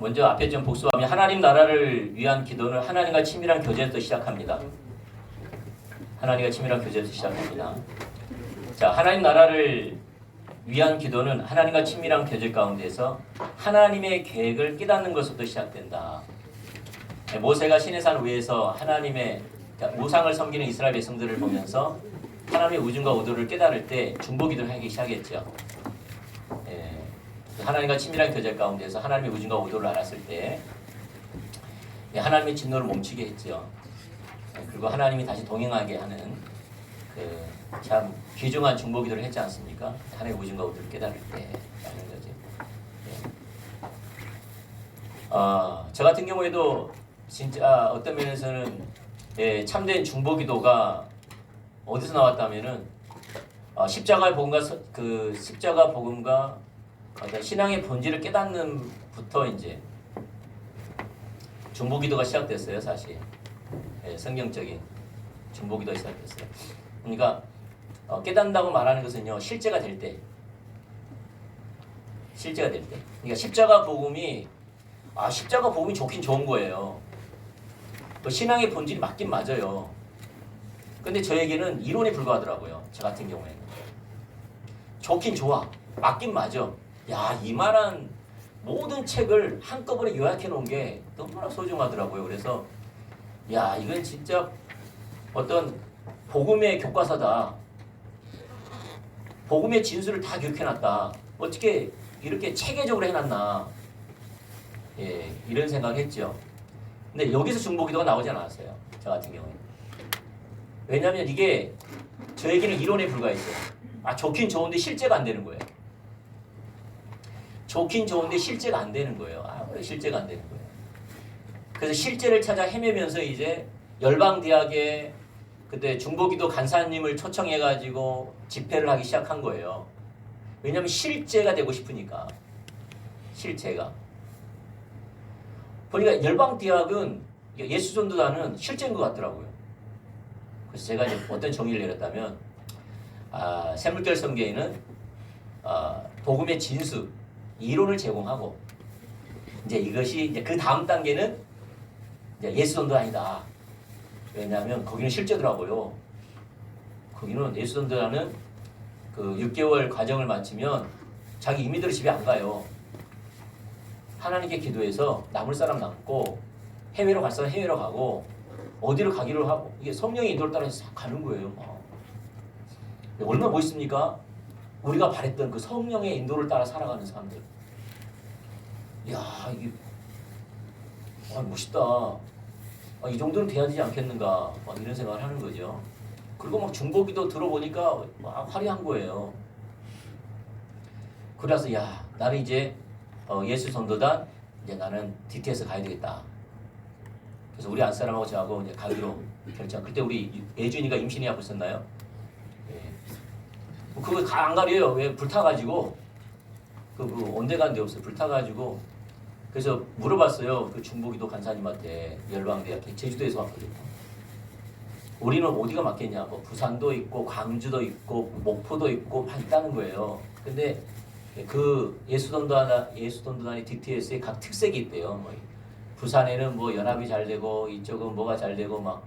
먼저 앞에 좀 복습하면 하나님 나라를 위한 기도는 하나님과 친밀한 교제에서 시작합니다. 하나님과 친밀한 교제에서 시작합니다. 자, 하나님 나라를 위한 기도는 하나님과 친밀한 교제 가운데서 하나님의 계획을 깨닫는 것부터 시작된다. 모세가 시내산 위에서 하나님의 우상을 섬기는 이스라엘 백성들을 보면서 하나님의 우중과 오도를 깨달을 때 중보기도를 하기 시작했죠. 하나님과 친밀한 교제 가운데서 하나님의 우중과 오도를 알았을 때 하나님의 진노를 멈추게 했죠. 그리고 하나님이 다시 동행하게 하는 그 참 귀중한 중보기도를 했지 않습니까? 하나님의 우중과 오도를 깨달을 때 하는 거죠. 저 같은 경우에도 진짜 어떤 면에서는 참된 중보기도가 어디서 나왔다면은 십자가 복음과 그 십자가 복음과 어떤 신앙의 본질을 깨닫는부터 이제 중보기도가 시작됐어요, 사실. 성경적인 중보기도가 시작됐어요. 그러니까 깨닫는다고 말하는 것은요, 실제가 될 때. 그러니까 십자가 복음이 좋긴 좋은 거예요. 신앙의 본질이 맞긴 맞아요. 근데 저에게는 이론에 불과하더라고요. 저 같은 경우에는. 좋긴 좋아. 맞긴 맞아. 야, 이만한 모든 책을 한꺼번에 요약해 놓은 게 너무나 소중하더라고요. 그래서 야, 이건 진짜 어떤 복음의 교과서다. 복음의 진수를 다 기록해놨다. 어떻게 이렇게 체계적으로 해놨나. 이런 생각을 했죠. 근데 여기서 중보기도가 나오지 않았어요. 저 같은 경우에. 왜냐하면 이게 저에게는 이론에 불과했어요. 좋긴 좋은데 실제가 안 되는 거예요. 좋긴 좋은데 실제가 안 되는 거예요. 왜 실제가 안 되는 거예요? 그래서 실제를 찾아 헤매면서 이제 열방대학에 그때 중보기도 간사님을 초청해가지고 집회를 하기 시작한 거예요. 왜냐하면 실제가 되고 싶으니까. 실제가. 보니까 열방대학은 예수전도단은 실제인 것 같더라고요. 그래서 제가 이제 어떤 정의를 내렸다면 샘물결 성계에는 복음의 진수, 이론을 제공하고 이제 이것이 이제 그 다음 단계는 이제 예수전도단이다. 왜냐하면 거기는 실제더라고요. 거기는 예수전도단은 그 6개월 과정을 마치면 자기 임의대로 집에 안 가요. 하나님께 기도해서 남을 사람 남고 해외로 갈 사람 해외로 가고 어디로 가기로 하고 이게 성령의 인도를 따라서 가는 거예요. 얼마나 멋있습니까? 우리가 바랬던 그 성령의 인도를 따라 살아가는 사람들. 이야, 이게 멋있다. 이 정도는 돼야 되지 않겠는가 이런 생각을 하는 거죠. 그리고 막 중보기도 들어보니까 막 화려한 거예요. 그래서 야, 나는 이제 예수 전도단 이제 나는 DTS 가야 되겠다. 그래서 우리 안사람하고 저하고 이제 가기로 결정. 그때 우리 예준이가 임신이하고 있었나요? 그거 안 가려요. 왜 불타가지고 그 온데간데 없어요. 불타가지고 그래서 물어봤어요. 그 중보기도 간사님한테 열방대학 제주도에서 왔거든요. 우리는 어디가 맞겠냐? 뭐 부산도 있고 광주도 있고 목포도 있고 막 있다는 거예요. 근데 그 예수전도단의 DTS의 각 특색이 있대요. 뭐 부산에는 뭐 연합이 잘 되고 이쪽은 뭐가 잘 되고 막.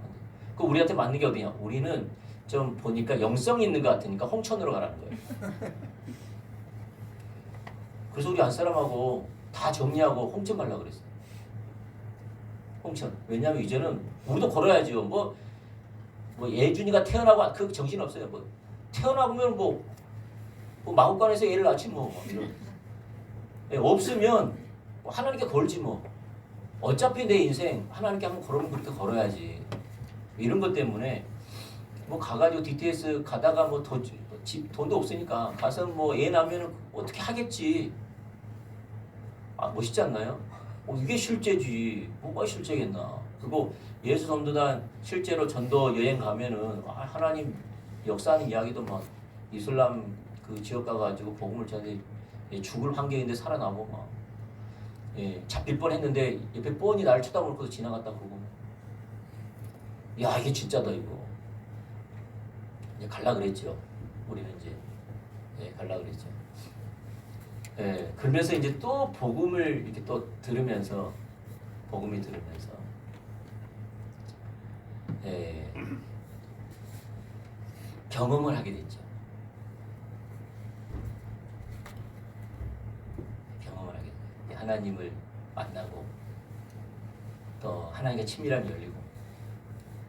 그 우리한테 맞는 게 어디냐? 우리는 좀 보니까 영성이 있는 것 같으니까 홍천으로 가라는 거예요. 그래서 우리 안사람하고 다 정리하고 홍천 가려고 그랬어요. 홍천. 왜냐하면 이제는 우리도 걸어야죠. 뭐 예준이가 태어나고 그 정신 없어요. 뭐 태어나면 뭐 마국간에서 애를 낳지 뭐 이런. 없으면 하나님께 걸지 뭐. 어차피 내 인생 하나님께 한번 걸으면 그렇게 걸어야지. 이런 것 때문에 뭐 가가지고 DTS 가다가 뭐 돈도 없으니까 가서 뭐 애 낳으면 어떻게 하겠지. 멋있지 않나요? 이게 실제지. 뭐가 실제겠나. 그리고 예수 전도단 실제로 전도 여행 가면은 하나님 역사하는 이야기도 막 이슬람 그 지역 가가지고 복음을 전해 죽을 환경인데 살아나고 막 잡힐 뻔했는데 옆에 뻔히 나를 쳐다보고 지나갔다 그러고 야 이게 진짜다 이거. 이제 갈라 그랬죠. 우리는 이제 갈라 그랬죠. 예, 그러면서 이제 또 복음을 이렇게 또 들으면서 복음이 들으면서 예, 경험을 하게 됐죠. 경험을 하게 됐죠. 하나님을 만나고 또 하나님과 친밀함이 열리고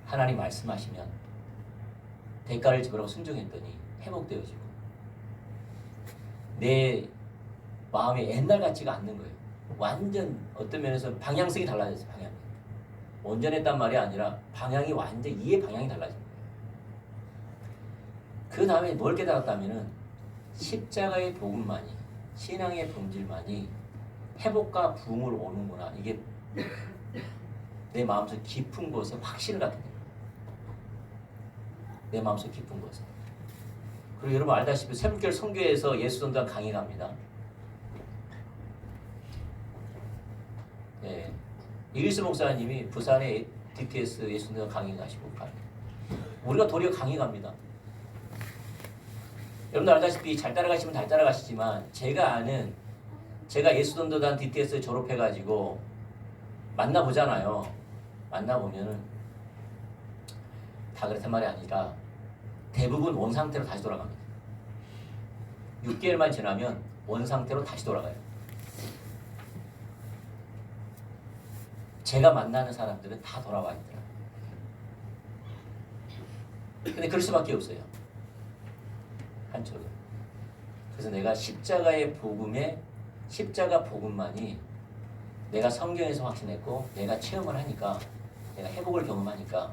하나님 말씀하시면 대가를 지불하고 순종했더니 회복되어지고 내 마음이 옛날 같지가 않는 거예요. 완전 어떤 면에서 방향성이 달라졌어요. 방향이. 온전했단 말이 아니라 방향이 완전 이해 방향이 달라진 거예요. 그 다음에 뭘 깨달았다면은 십자가의 복음만이 신앙의 본질만이 회복과 부흥을 오는구나. 이게 내 마음속 깊은 곳에 확신을 갖게 됩니다. 내 마음속 깊은 곳에. 그리고 여러분 알다시피 새벽별 선교에서 예수전도단 강의 갑니다. 예, 이일스 목사님이 부산에 DTS 예수전도단 강의 가시고 갑니다. 우리가 도리어 강의 갑니다. 여러분들 알다시피 잘 따라가시면 잘 따라가시지만 제가 예수전도단 DTS 졸업해가지고 만나보잖아요. 만나보면은 다 그렇단 말이 아니라 대부분 원상태로 다시 돌아갑니다. 6개월만 지나면 원상태로 다시 돌아가요. 제가 만나는 사람들은 다 돌아와 있더라고요. 근데 그럴 수밖에 없어요. 한쪽은. 그래서 내가 십자가의 복음에 십자가 복음만이 내가 성경에서 확신했고 내가 체험을 하니까 내가 회복을 경험하니까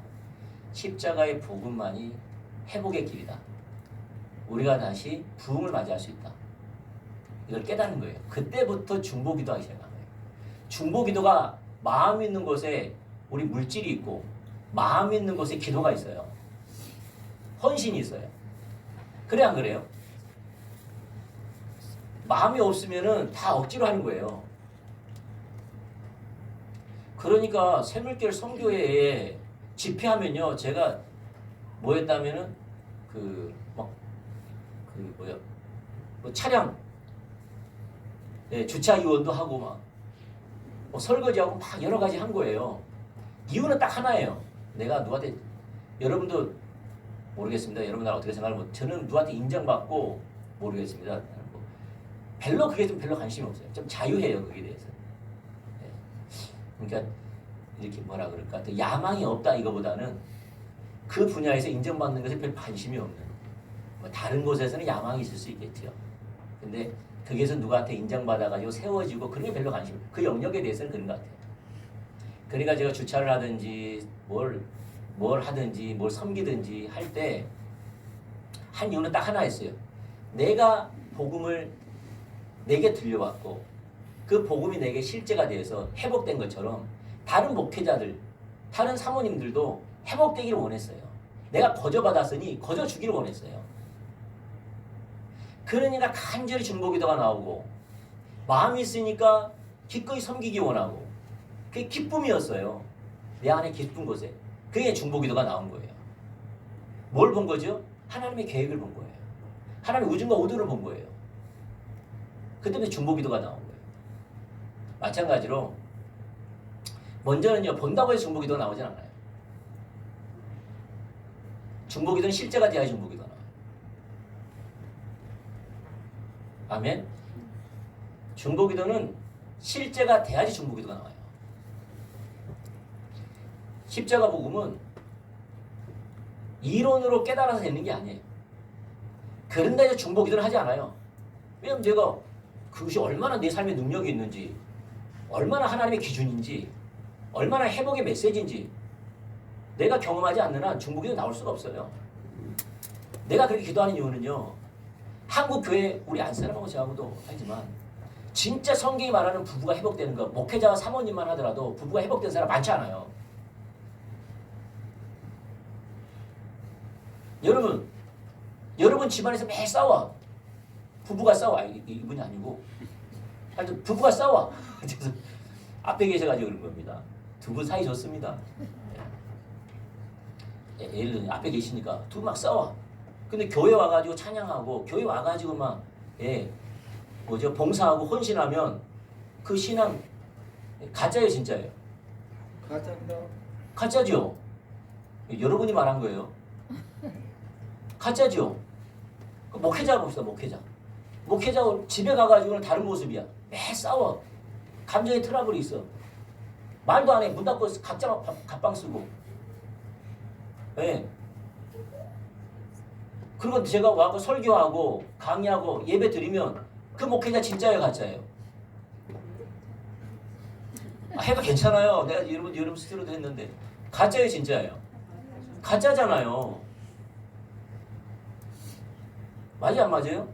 십자가의 복음만이 회복의 길이다. 우리가 다시 부흥을 맞이할 수 있다. 이걸 깨닫는 거예요. 그때부터 중보기도하기 시작한 거예요. 중보기도가 마음 있는 곳에 우리 물질이 있고 마음 있는 곳에 기도가 있어요. 헌신이 있어요. 그래 안 그래요? 마음이 없으면은 다 억지로 하는 거예요. 그러니까 새물결 선교회에 집회하면요, 제가 뭐 했다면은 뭐 차량 주차 이원도 하고 막 뭐 설거지하고 막 여러 가지 한 거예요. 이유는 딱 하나예요. 내가 누구한테 여러분도 모르겠습니다. 여러분들 어떻게 생각하면 저는 누구한테 인정받고 모르겠습니다. 뭐 별로 그게 좀 별로 관심이 없어요. 좀 자유해요 그게 대해서. 그러니까 이렇게 뭐라 그럴까 또 야망이 없다 이거보다는 그 분야에서 인정받는 것에 별 관심이 없는 뭐 다른 곳에서는 야망이 있을 수 있겠죠. 근데 거기에서 누구한테 인정받아가지고 세워지고 그런 게 별로 관심이 없어요. 그 영역에 대해서는 그런 것 같아요. 그러니까 제가 주차를 하든지 뭘 하든지 뭘 섬기든지 할 때 한 이유는 딱 하나였어요. 내가 복음을 내게 들려왔고 그 복음이 내게 실제가 되어서 회복된 것처럼 다른 목회자들, 다른 사모님들도 회복되기를 원했어요. 내가 거저받았으니 거저주기를 원했어요. 그러니까 간절히 중보기도가 나오고 마음이 있으니까 기꺼이 섬기기 원하고 그게 기쁨이었어요. 내 안에 깊은 곳에. 그게 중보기도가 나온 거예요. 뭘 본 거죠? 하나님의 계획을 본 거예요. 하나님의 우중과 우도를 본 거예요. 그 때문에 중보기도가 나온 거예요. 마찬가지로 먼저는요 본다고 해서 중보기도가 나오진 않아요. 중보기도는 실제가 돼야 중보기도가 나와요. 아멘. 중보기도는 실제가 돼야지 중보기도가 나와요. 십자가 복음은 이론으로 깨달아서 되는 게 아니에요. 그런다 해서 중보기도는 하지 않아요. 왜냐면 내가 그것이 얼마나 내 삶에 능력이 있는지, 얼마나 하나님의 기준인지, 얼마나 회복의 메시지인지 내가 경험하지 않는 한 중보기도 나올 수가 없어요. 내가 그렇게 기도하는 이유는요. 한국 교회 우리 안사람하고 저하고도 하지만 진짜 성경이 말하는 부부가 회복되는 거 목회자와 사모님만 하더라도 부부가 회복된 사람 많지 않아요. 여러분 집안에서 매일 싸워. 부부가 싸워. 이분이 아니고 하여튼 부부가 싸워. 그래서 앞에 계셔가지고 그런 겁니다. 두 분 사이 좋습니다. 예를 들면 앞에 계시니까 두 분 막 싸워. 근데 교회 와가지고 찬양하고 교회 와가지고 막 뭐죠? 봉사하고 헌신하면 그 신앙 가짜예요, 진짜예요? 가짜입니다. 가짜죠. 여러분이 말한 거예요. 가짜죠. 목회자 봅시다. 목회자 집에 가가지고는 다른 모습이야. 매 싸워. 감정의 트러블이 있어. 말도 안 해. 문 닫고 각자 갑방 쓰고. 예. 그리고 제가 와서 설교하고 강의하고 예배 드리면 그 목회자 진짜예요, 가짜예요? 해도 괜찮아요. 내가 여러분 스스로도 했는데 가짜예요, 진짜예요? 가짜잖아요. 맞아요, 안 맞아요?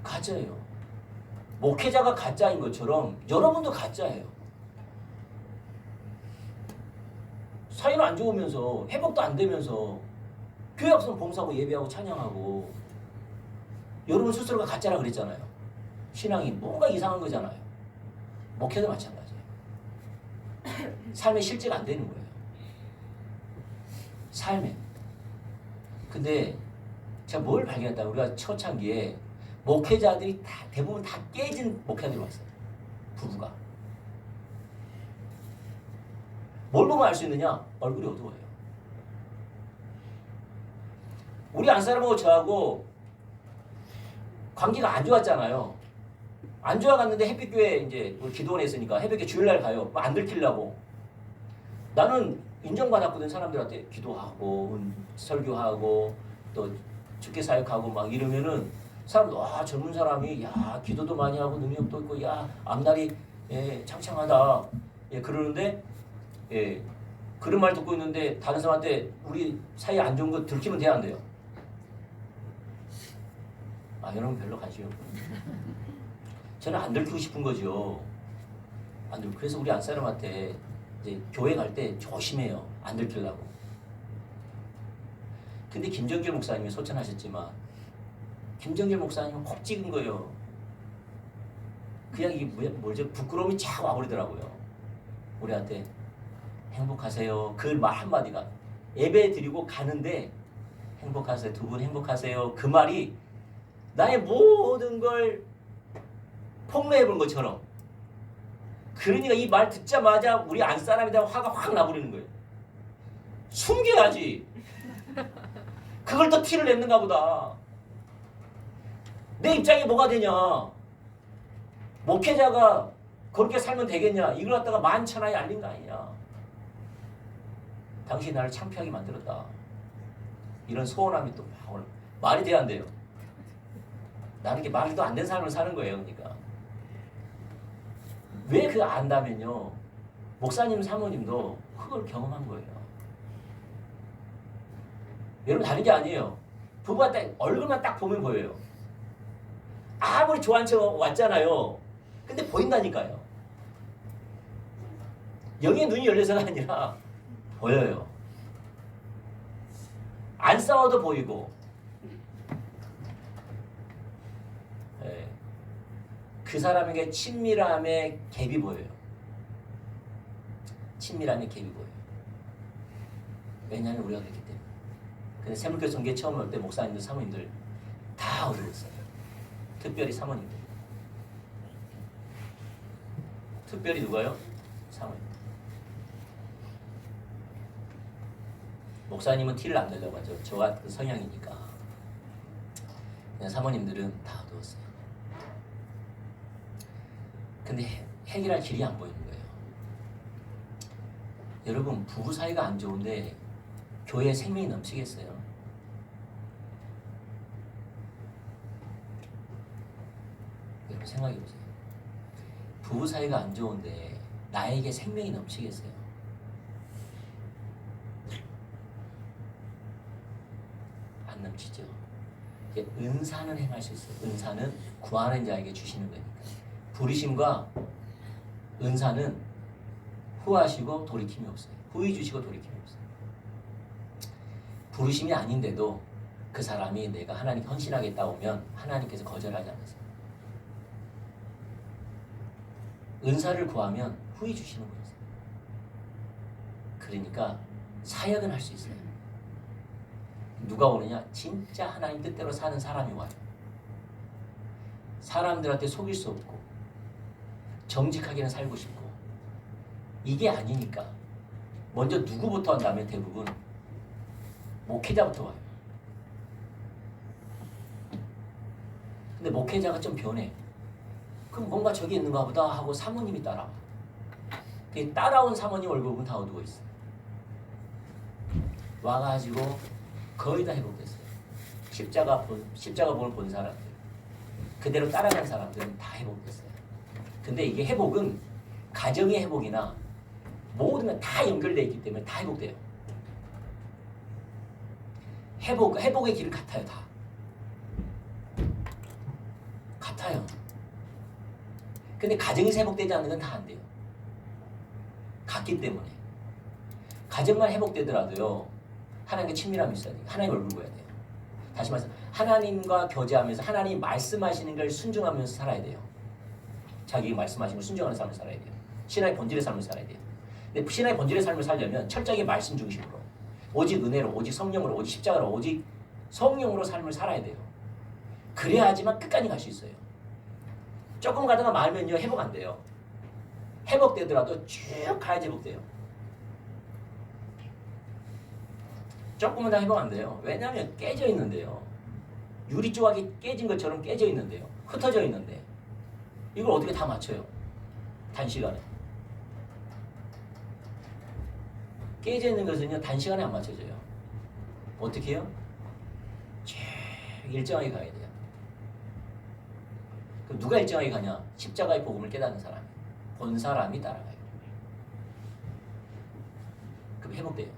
가짜예요. 목회자가 가짜인 것처럼 여러분도 가짜예요. 사이는 안 좋으면서 회복도 안 되면서 교회 앞서는 봉사하고 예배하고 찬양하고 여러분 스스로가 가짜라 그랬잖아요. 신앙이 뭔가 이상한 거잖아요. 목회도 마찬가지예요. 삶의 실제가 안 되는 거예요. 삶에. 근데 제가 뭘 발견했다. 우리가 초창기에 목회자들이 대부분 다 깨진 목회자들이 왔어요. 부부가. 뭘 보면 알 수 있느냐? 얼굴이 어두워요. 우리 안사람하고 저하고 관계가 안 좋았잖아요. 안 좋아갔는데 햇빛교회 이제 기도원에 있으니까 햇빛교회 주일날 가요. 안 들키려고. 나는 인정받았거든. 사람들한테 기도하고 설교하고 또 주께 사역하고 막 이러면은 사람들 와 젊은 사람이 야 기도도 많이 하고 능력도 있고 야 앞날이 예, 창창하다 예, 그러는데 예, 그런 말 듣고 있는데 다른 사람한테 우리 사이 안 좋은 거 들키면 돼야 안 돼요? 아 여러분 별로 관심이 없군요. 저는 안 들키고 싶은 거죠. 안 들. 그래서 우리 안사람한테 이제 교회 갈 때 조심해요. 안 들키려고. 근데 김정길 목사님이 소천하셨지만 김정길 목사님은 콕 찍은 거예요. 그냥 이게 뭐죠? 부끄러움이 착 와버리더라고요. 우리한테 행복하세요. 그 말 한마디가 예배 드리고 가는데 행복하세요. 두 분 행복하세요. 그 말이 나의 모든 걸 폭로해본 것처럼 그러니까 이 말 듣자마자 우리 안사람에 대한 화가 확 나버리는 거예요. 숨겨야지. 그걸 또 티를 냈는가 보다. 내 입장이 뭐가 되냐. 목회자가 그렇게 살면 되겠냐. 이걸 갖다가 만천하에 알린 거 아니냐. 당신이 나를 창피하게 만들었다. 이런 소원함이 또 막 오늘 말이 돼야 안 돼요. 나는 이렇게 말도 안 된 삶을 사는 거예요. 그러니까. 왜 그거 안다면요. 목사님 사모님도 그걸 경험한 거예요. 여러분 다른 게 아니에요. 부부가 딱 얼굴만 딱 보면 보여요. 아무리 좋아한 척 왔잖아요. 근데 보인다니까요. 영의 눈이 열려서가 아니라 보여요. 안 싸워도 보이고 네. 그 사람에게 친밀함의 갭이 보여요. 친밀함의 갭이 보여요. 왜냐하면 우리가 그렇기 때문에. 근데 새물교 성교에 처음 올 때 목사님들, 사모님들 다 어려웠어요. 특별히 사모님들. 특별히 누가요? 사모님. 목사님은 티를 안 내려고 하죠. 저와 그 성향이니까. 그냥 사모님들은 다 어두웠어요. 근데 해결할 길이 안 보이는 거예요. 여러분 부부 사이가 안 좋은데 교회에 생명이 넘치겠어요? 여러분 생각해보세요. 부부 사이가 안 좋은데 나에게 생명이 넘치겠어요? 안 넘치죠. 은사는 행할 수 있어요. 은사는 구하는 자에게 주시는 거니까. 부르심과 은사는 후하시고 돌이킴이 없어요. 후히 주시고 돌이킴이 없어요. 부르심이 아닌데도 그 사람이 내가 하나님께 헌신하겠다 오면 하나님께서 거절하지 않으세요. 은사를 구하면 후히 주시는 거예요. 그러니까 사역은 할 수 있어요. 누가 오느냐? 진짜 하나님 뜻대로 사는 사람이 와요. 사람들한테 속일 수 없고 정직하게는 살고 싶고 이게 아니니까 먼저 누구부터 한다면 대부분 목회자부터 와요. 근데 목회자가 좀 변해. 그럼 뭔가 저기 있는가 보다 하고 사모님이 따라와. 그 따라온 사모님 얼굴은 다 어두워 있어. 와가지고 거의 다 회복됐어요. 십자가 본 사람들, 그대로 따라간 사람들은 다 회복됐어요. 근데 이게 회복은 가정의 회복이나 모든 건 다 연결되어 있기 때문에 다 회복돼요. 회복의 길은 같아요. 다 같아요. 근데 가정에서 회복되지 않는 건 다 안 돼요. 같기 때문에. 가정만 회복되더라도요, 하나님과 친밀함이 있어야 돼요. 하나님 얼굴 보여야 돼요. 다시 말해서 하나님과 교제하면서 하나님 말씀하시는 걸 순종하면서 살아야 돼요. 자기 말씀하시는 걸 순종하는 삶을 살아야 돼요. 신앙의 본질의 삶을 살아야 돼요. 근데 신앙의 본질의 삶을 살려면 철저하게 말씀 중심으로, 오직 은혜로, 오직 성령으로, 오직 십자가로, 오직 성령으로 삶을 살아야 돼요. 그래야지만 끝까지 갈 수 있어요. 조금 가다가 말면요, 회복 안 돼요. 회복되더라도 쭉 가야지 회복돼요. 조금은 다 회복 안 돼요. 왜냐하면 깨져 있는데요. 유리 조각이 깨진 것처럼 깨져 있는데요. 흩어져 있는데 이걸 어떻게 다 맞춰요? 단시간에. 깨져 있는 것은요, 단시간에 안 맞춰져요. 어떻게 해요? 쭉 일정하게 가야 돼요. 그럼 누가 일정하게 가냐? 십자가의 복음을 깨닫는 사람, 본 사람이 따라가요. 그럼 회복돼요.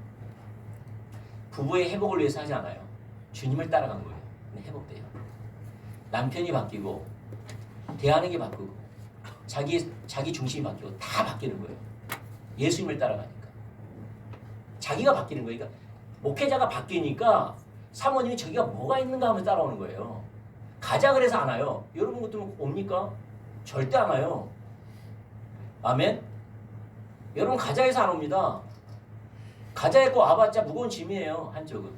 부부의 회복을 위해서 하지 않아요. 주님을 따라간 거예요. 근데 회복돼요. 남편이 바뀌고 대하는 게 바뀌고 자기 중심이 바뀌고 다 바뀌는 거예요. 예수님을 따라가니까. 자기가 바뀌는 거예요. 그러니까 목회자가 바뀌니까 사모님이 저기가 뭐가 있는가 하면서 따라오는 거예요. 가자 그래서 안 와요. 여러분 같으면 옵니까? 절대 안 와요. 아멘? 여러분 가자 해서 안 옵니다. 가자 했고 와봤자 무거운 짐이에요. 한쪽은.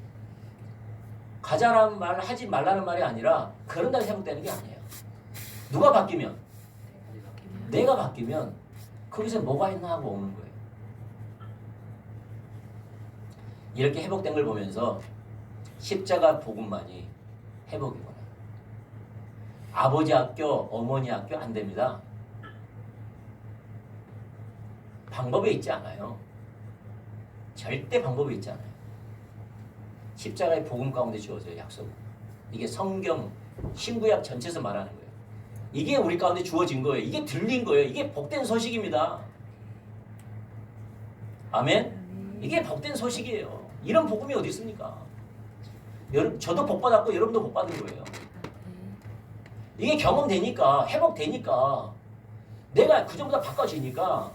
가자라는 말 하지 말라는 말이 아니라 그런다고 회복되는 게 아니에요. 누가 바뀌면? 내가 바뀌면 거기서 뭐가 있나 하고 오는 거예요. 이렇게 회복된 걸 보면서 십자가 복음만이 회복이구나. 아버지 학교, 어머니 학교 안 됩니다. 방법에 있지 않아요. 절대 방법이 있지 않아요. 십자가의 복음 가운데 주어져요. 약속은. 이게 성경 신구약 전체에서 말하는 거예요. 이게 우리 가운데 주어진 거예요. 이게 들린 거예요. 이게 복된 소식입니다. 아멘? 이게 복된 소식이에요. 이런 복음이 어디 있습니까? 여러분, 저도 복 받았고 여러분도 복 받은 거예요. 이게 경험되니까, 회복되니까, 내가 그전보다 바꿔지니까.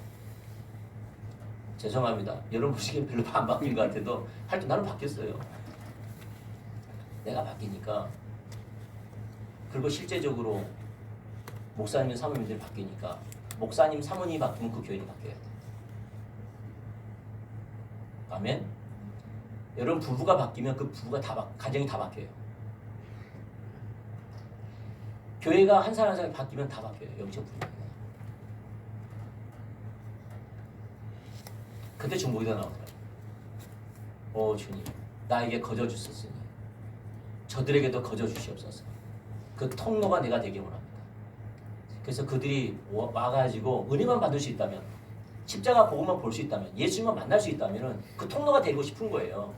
죄송합니다. 여러분 보시기엔 별로 안 바뀐 것 같아도 하여튼 나는 바뀌었어요. 내가 바뀌니까. 그리고 실제적으로 목사님, 사모님들이 바뀌니까 목사님, 사모님이 바뀌면 그 교회는 바뀌어요. 아멘? 여러분 부부가 바뀌면 그 부부가 가정이 다 바뀌어요. 교회가 한 사람 한 사람이 바뀌면 다 바뀌어요. 영적 분위기가. 그때 중보기도 나오더라고요. 오 주님, 나에게 거저 주셨으니 저들에게도 거저 주시옵소서. 그 통로가 내가 되기 원합니다. 그래서 그들이 와가지고 은혜만 받을 수 있다면, 십자가 복음만 볼 수 있다면, 예수님만 만날 수 있다면 그 통로가 되고 싶은 거예요.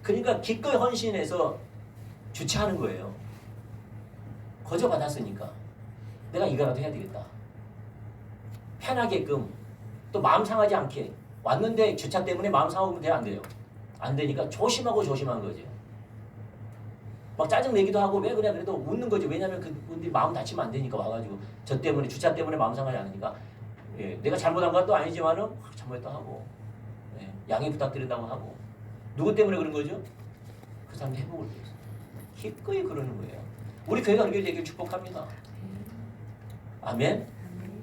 그러니까 기꺼이 헌신해서 주체하는 거예요. 거저 받았으니까 내가 이거라도 해야 되겠다. 편하게끔, 또 마음 상하지 않게. 왔는데 주차 때문에 마음 상하면 돼요? 안 돼요? 안 되니까 조심하고 조심한 거죠. 막 짜증내기도 하고 왜 그래 그래도 웃는 거죠. 왜냐하면 그분들이 마음 다치면 안 되니까 와가지고 저 때문에 주차 때문에 마음 상하지 않으니까. 예, 내가 잘못한 것도 아니지만은 잘못했다 하고, 예, 양해 부탁드린다고 하고. 누구 때문에 그런 거죠? 그 사람이 회복을 위해서 기꺼이 그러는 거예요. 우리 교회가 그렇게 되길 축복합니다. 아멘.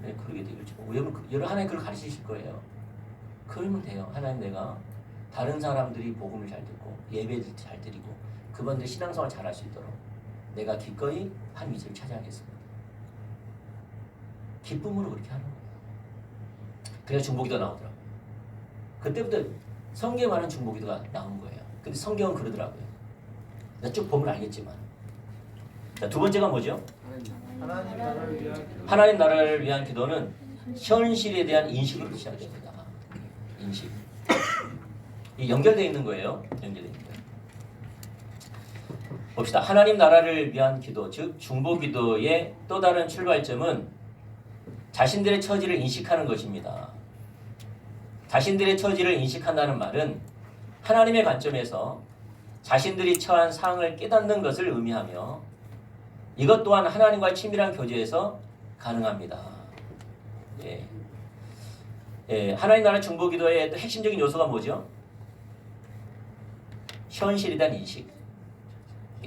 네, 그렇게 되길 축복. 여러분 하나님 그걸 가르치실 거예요. 그러면 돼요. 하나님 내가 다른 사람들이 복음을 잘 듣고 예배를 잘 드리고 그분들 신앙생활 잘할 수 있도록 내가 기꺼이 한 위치를 차지하겠습니다. 기쁨으로 그렇게 하는 거예요. 그래서 중보기도 나오더라고요. 그때부터 성경에 많은 중보기도가 나온 거예요. 근데 성경은 그러더라고요. 쭉 보면 알겠지만. 자, 두 번째가 뭐죠? 하나님 나라를 위한 기도는 현실에 대한 인식으로 시작됩니다. 인식. 이 연결되어 있는 거예요. 연결되어 있는 거예요. 봅시다. 하나님 나라를 위한 기도, 즉 중보기도의 또 다른 출발점은 자신들의 처지를 인식하는 것입니다. 자신들의 처지를 인식한다는 말은 하나님의 관점에서 자신들이 처한 상황을 깨닫는 것을 의미하며 이것 또한 하나님과의 친밀한 교제에서 가능합니다. 예. 예, 하나님 나라 중보기도의 또 핵심적인 요소가 뭐죠? 현실에 대한 인식.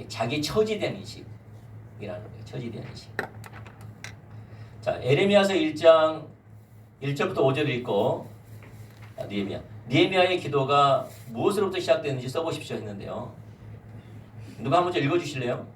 자기 처지에 대한 인식이라는 거예요. 처지에 대한 인식. 자, 에레미야서 1장 1절부터 5절을 읽고 느헤미야의 기도가 무엇으로부터 시작되는지 써보십시오 했는데요. 누가 한번 읽어주실래요?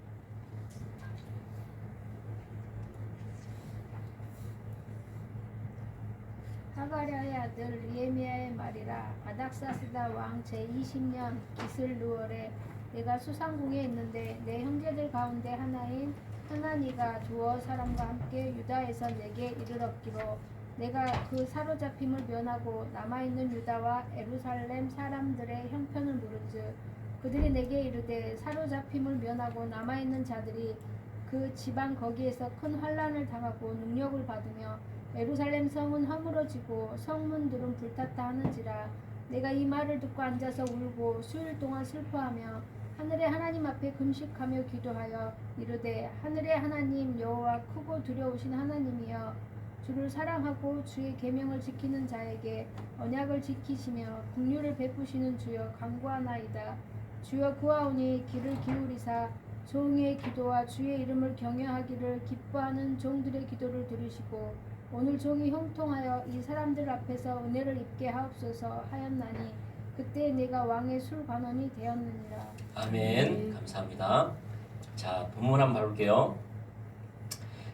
하가랴의 아들 느헤미야의 말이라. 아닥사스다 왕 제20년 기슬루월에 내가 수상궁에 있는데 내 형제들 가운데 하나인 하나니가 두어 사람과 함께 유다에서 내게 이르렀기로 내가 그 사로잡힘을 면하고 남아있는 유다와 예루살렘 사람들의 형편을 물은즉 그들이 내게 이르되 사로잡힘을 면하고 남아있는 자들이 그 지방 거기에서 큰 환난을 당하고 능력을 받으며 예루살렘 성은 허물어지고 성문들은 불탔다 하는지라. 내가 이 말을 듣고 앉아서 울고 수일 동안 슬퍼하며 하늘의 하나님 앞에 금식하며 기도하여 이르되 하늘의 하나님 여호와 크고 두려우신 하나님이여 주를 사랑하고 주의 계명을 지키는 자에게 언약을 지키시며 긍휼을 베푸시는 주여 간구하나이다. 주여 구하오니 귀를 기울이사 종의 기도와 주의 이름을 경외하기를 기뻐하는 종들의 기도를 들으시고 오늘 종이 형통하여 이 사람들 앞에서 은혜를 입게 하옵소서 하였나니 그때 내가 왕의 술관원이 되었느니라. 아멘. 감사합니다. 자, 본문 한번 봐볼게요.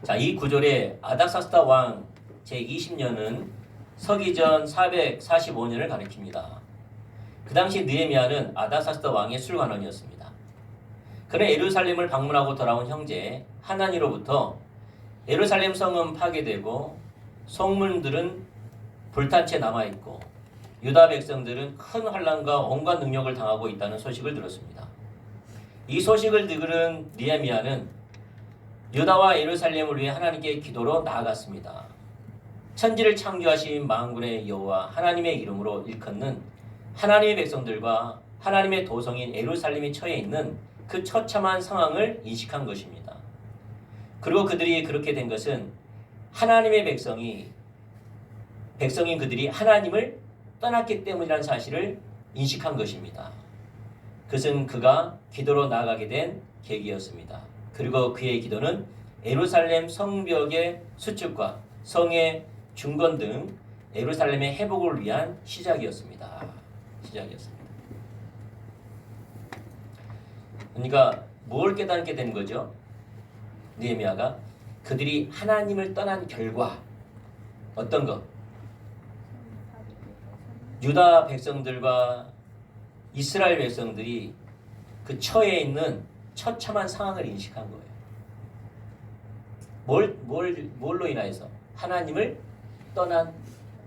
자, 이 구절에 아닥사스다 왕 제20년은 서기전 445년을 가리킵니다. 그 당시 느헤미야는 아닥사스다 왕의 술관원이었습니다. 그는 예루살렘을 방문하고 돌아온 형제 하나니로부터 예루살렘 성은 파괴되고 성문들은 불탄 채 남아있고 유다 백성들은 큰 환난과 온갖 능력을 당하고 있다는 소식을 들었습니다. 이 소식을 들은 느헤미야는 유다와 예루살렘을 위해 하나님께 기도로 나아갔습니다. 천지를 창조하신 만군의 여호와 하나님의 이름으로 일컫는 하나님의 백성들과 하나님의 도성인 예루살렘이 처해 있는 그 처참한 상황을 인식한 것입니다. 그리고 그들이 그렇게 된 것은 하나님의 백성인 그들이 하나님을 떠났기 때문이라는 사실을 인식한 것입니다. 그것은 그가 기도로 나아가게 된 계기였습니다. 그리고 그의 기도는 예루살렘 성벽의 수축과 성의 중건 등 예루살렘의 회복을 위한 시작이었습니다. 그러니까 뭘 깨닫게 된 거죠? 느헤미야가 그들이 하나님을 떠난 결과 어떤 것? 유다 백성들과 이스라엘 백성들이 그 처해 있는 처참한 상황을 인식한 거예요. 뭘로 인하여서? 하나님을 떠난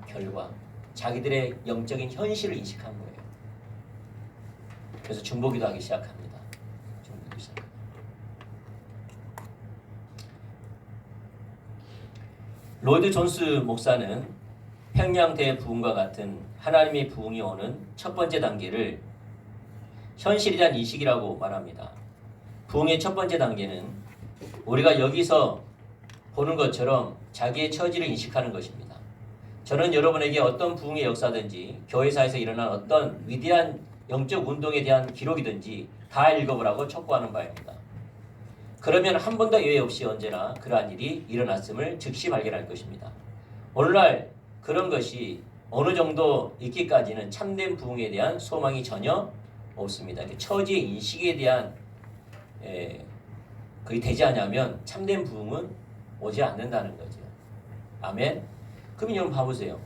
결과, 자기들의 영적인 현실을 인식한 거예요. 그래서 중보기도 하기 시작합니다. 로이드 존스 목사는 평양 대부흥과 같은 하나님의 부흥이 오는 첫 번째 단계를 현실에 대한 인식이라고 말합니다. 부흥의 첫 번째 단계는 우리가 여기서 보는 것처럼 자기의 처지를 인식하는 것입니다. 저는 여러분에게 어떤 부흥의 역사든지 교회사에서 일어난 어떤 위대한 영적 운동에 대한 기록이든지 다 읽어보라고 촉구하는 바입니다. 그러면 한 번도 예외 없이 언제나 그러한 일이 일어났음을 즉시 발견할 것입니다. 오늘날 그런 것이 어느 정도 있기까지는 참된 부흥에 대한 소망이 전혀 없습니다. 처지의 인식에 대한 그게 되지 않으면 참된 부흥은 오지 않는다는 거죠. 아멘. 그럼 여러분 봐보세요.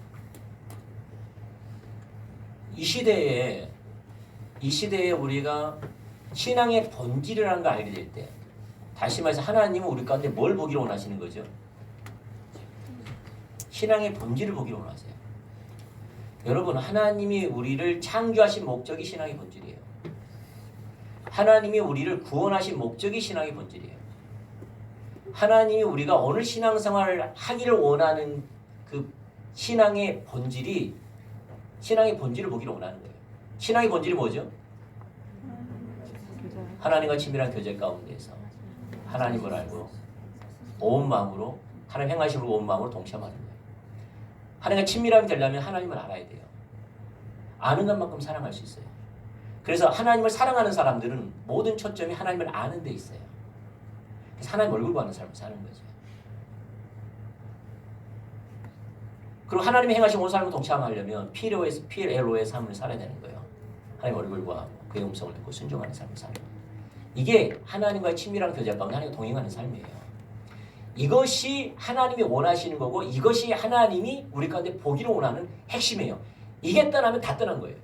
이 시대에 우리가 신앙의 본질이라는 걸 알게 될 때, 다시 말해서 하나님은 우리 가운데 뭘 보기를 원하시는 거죠? 신앙의 본질을 보기를 원하세요. 여러분, 하나님이 우리를 창조하신 목적이 신앙의 본질이에요. 하나님이 우리를 구원하신 목적이 신앙의 본질이에요. 하나님이 우리가 어느 신앙생활을 하기를 원하는 그 신앙의 본질을 보기를 원하는 거예요. 신앙의 본질이 뭐죠? 하나님과 친밀한 교제 가운데서 하나님을 알고 온 마음으로 하나님 행하심을 온 마음으로 동참하는 거예요. 하나님과 친밀함이 되려면 하나님을 알아야 돼요. 아는 것만큼 사랑할 수 있어요. 그래서 하나님을 사랑하는 사람들은 모든 초점이 하나님을 아는 데 있어요. 그래서 하나님 얼굴 보는 삶을 사는 거죠. 그리고 하나님이 행하신 온 삶을 동참하려면 PLO의 삶을 살아야 되는 거예요. 하나님 얼굴과 그의 음성을 듣고 순종하는 삶을 사는 거예요. 이게 하나님과의 친밀한 교제 가운데 하나님과 동행하는 삶이에요. 이것이 하나님이 원하시는 거고 이것이 하나님이 우리 가운데 보기를 원하는 핵심이에요. 이게 떠나면 다 떠난 거예요.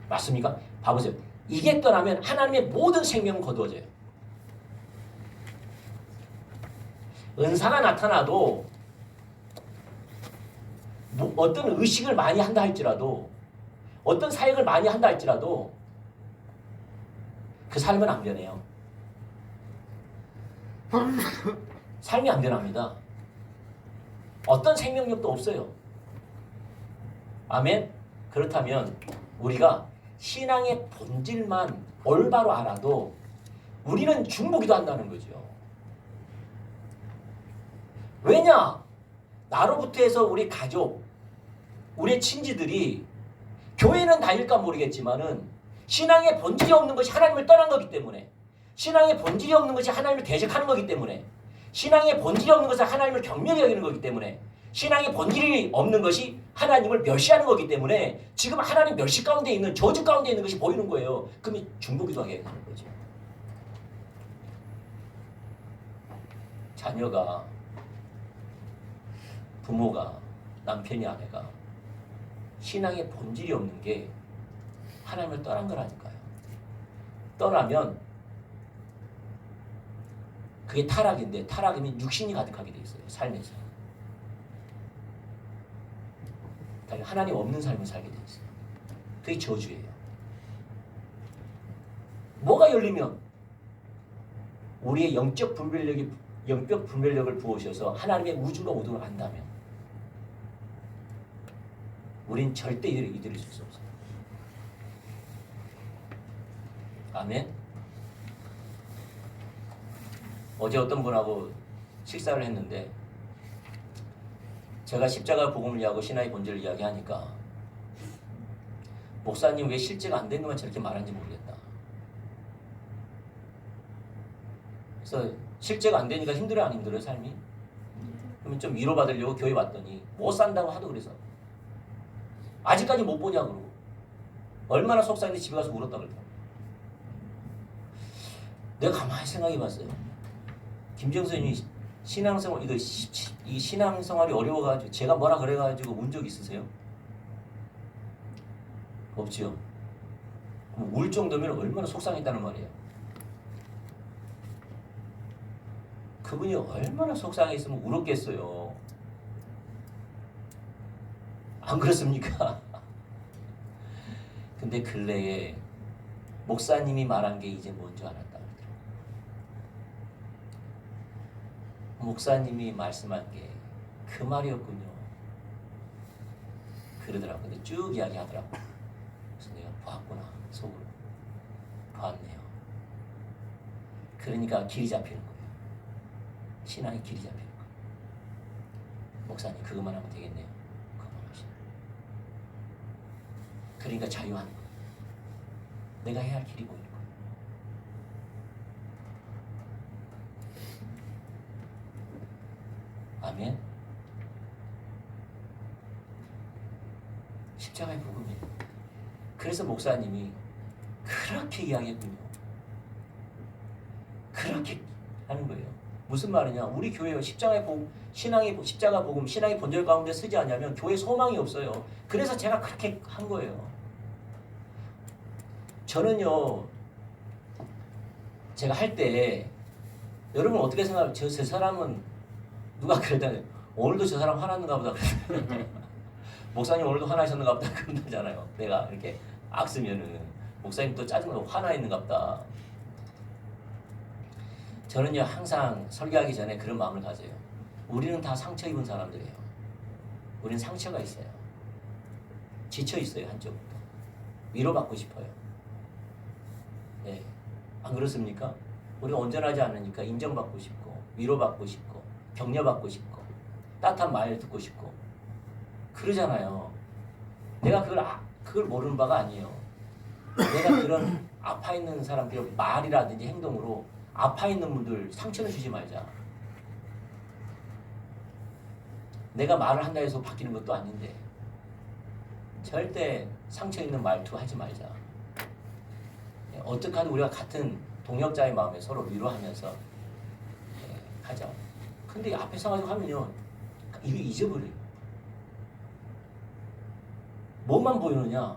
맞습니까? 봐보세요. 이게 떠나면 하나님의 모든 생명은 거두어져요. 은사가 나타나도 어떤 의식을 많이 한다 할지라도 어떤 사역을 많이 한다 할지라도 그 삶은 안 변해요. 삶이 안 변합니다. 어떤 생명력도 없어요. 아멘? 그렇다면 우리가 신앙의 본질만 올바로 알아도 우리는 중보기도 한다는 거죠. 왜냐? 나로부터 해서 우리 가족, 우리 친지들이 교회는 다닐까 모르겠지만은 신앙의 본질이 없는 것이 하나님을 떠난 거기 때문에, 신앙의 본질이 없는 것이 하나님을 대적하는 거기 때문에, 신앙의 본질이 없는 것은 하나님을 경멸히 여기는 거기 때문에, 신앙의 본질이 없는 것이 하나님을 멸시하는 거기 때문에 지금 하나님 멸시 가운데 있는, 저주 가운데 있는 것이 보이는 거예요. 그러면 중보기도 하게 하는 거죠. 자녀가, 부모가, 남편이, 아내가 신앙의 본질이 없는 게 하나님을 떠난 거라니까요. 떠나면 그게 타락인데, 타락이면 육신이 가득하게 돼 있어요. 삶에서. 하나님 없는 삶을 살게 돼 있어요. 그게 저주예요. 뭐가 열리면 우리의 영적 분별력을 부으셔서 하나님의 우주가 오도록 한다면 우린 절대 이들을 수 없어요. 아멘. 어제 어떤 분하고 식사를 했는데 제가 십자가 복음을 이야기하고 신앙의 본질을 이야기하니까 목사님 왜 실제가 안 된 것만 저렇게 말하는지 모르겠다. 그래서 실제가 안 되니까 힘들어요, 안 힘들어요, 삶이? 그러면 좀 위로받으려고 교회 왔더니 못 산다고 하도 그래서 아직까지 못 보냐고 그러고 얼마나 속상한데 집에 가서 울었다 그러더라고요. 내가 가만히 생각해 봤어요. 김정선이 신앙생활, 이 신앙생활이 어려워가지고 제가 뭐라 그래가지고 운 적 있으세요? 없죠. 울 정도면 얼마나 속상했다는 말이에요. 그분이 얼마나 속상했으면 울었겠어요. 안 그렇습니까? 근데 근래에 목사님이 말한 게 이제 뭔지 알았다 그러더라고요. 목사님이 말씀한 게 그 말이었군요. 그러더라고요. 근데 쭉 이야기하더라고요. 그래서 내가 봤구나. 속으로. 봤네요. 그러니까 길이 잡히는 거예요. 신앙의 길이 잡히는 거예요. 목사님 그것만 하면 되겠네요. 그것만 하시네. 그러니까 자유하는 거예요. 내가 해야 할 길이 보이는 거예요. 아멘. 십자가의 복음이에요. 그래서 목사님이 그렇게 이야기했군요. 그렇게 하는 거예요. 무슨 말이냐? 우리 교회 십자가의 복음, 신앙의 십자가 복음, 신앙의 본절 가운데 쓰지 않냐면 교회 소망이 없어요. 그래서 제가 그렇게 한 거예요. 저는요, 제가 할 때 여러분 어떻게 생각해요? 저 사람은 누가 그러다니 오늘도 저 사람 화났는가 보다 목사님 오늘도 화나셨는가 보다 그런다잖아요. 내가 이렇게 악쓰면은 목사님 또 짜증나고 화나 있는가 보다. 저는요 항상 설교하기 전에 그런 마음을 가져요. 우리는 다 상처 입은 사람들이에요. 우리는 상처가 있어요. 지쳐 있어요. 한쪽부터 위로받고 싶어요. 네. 안 그렇습니까? 우리가 온전하지 않으니까 인정받고 싶고 위로받고 싶고 격려받고 싶고 따뜻한 말 듣고 싶고 그러잖아요. 내가 그걸 모르는 바가 아니에요. 내가 그런 아파 있는 사람들 말이라든지 행동으로 아파 있는 분들 상처를 주지 말자. 내가 말을 한다 해서 바뀌는 것도 아닌데 절대 상처 있는 말투 하지 말자. 어떻게 하든 우리가 같은 동역자의 마음에 서로 위로하면서 가자. 근데 앞에 서가지고 하면요 이거 잊어버려요. 뭐만 보이느냐?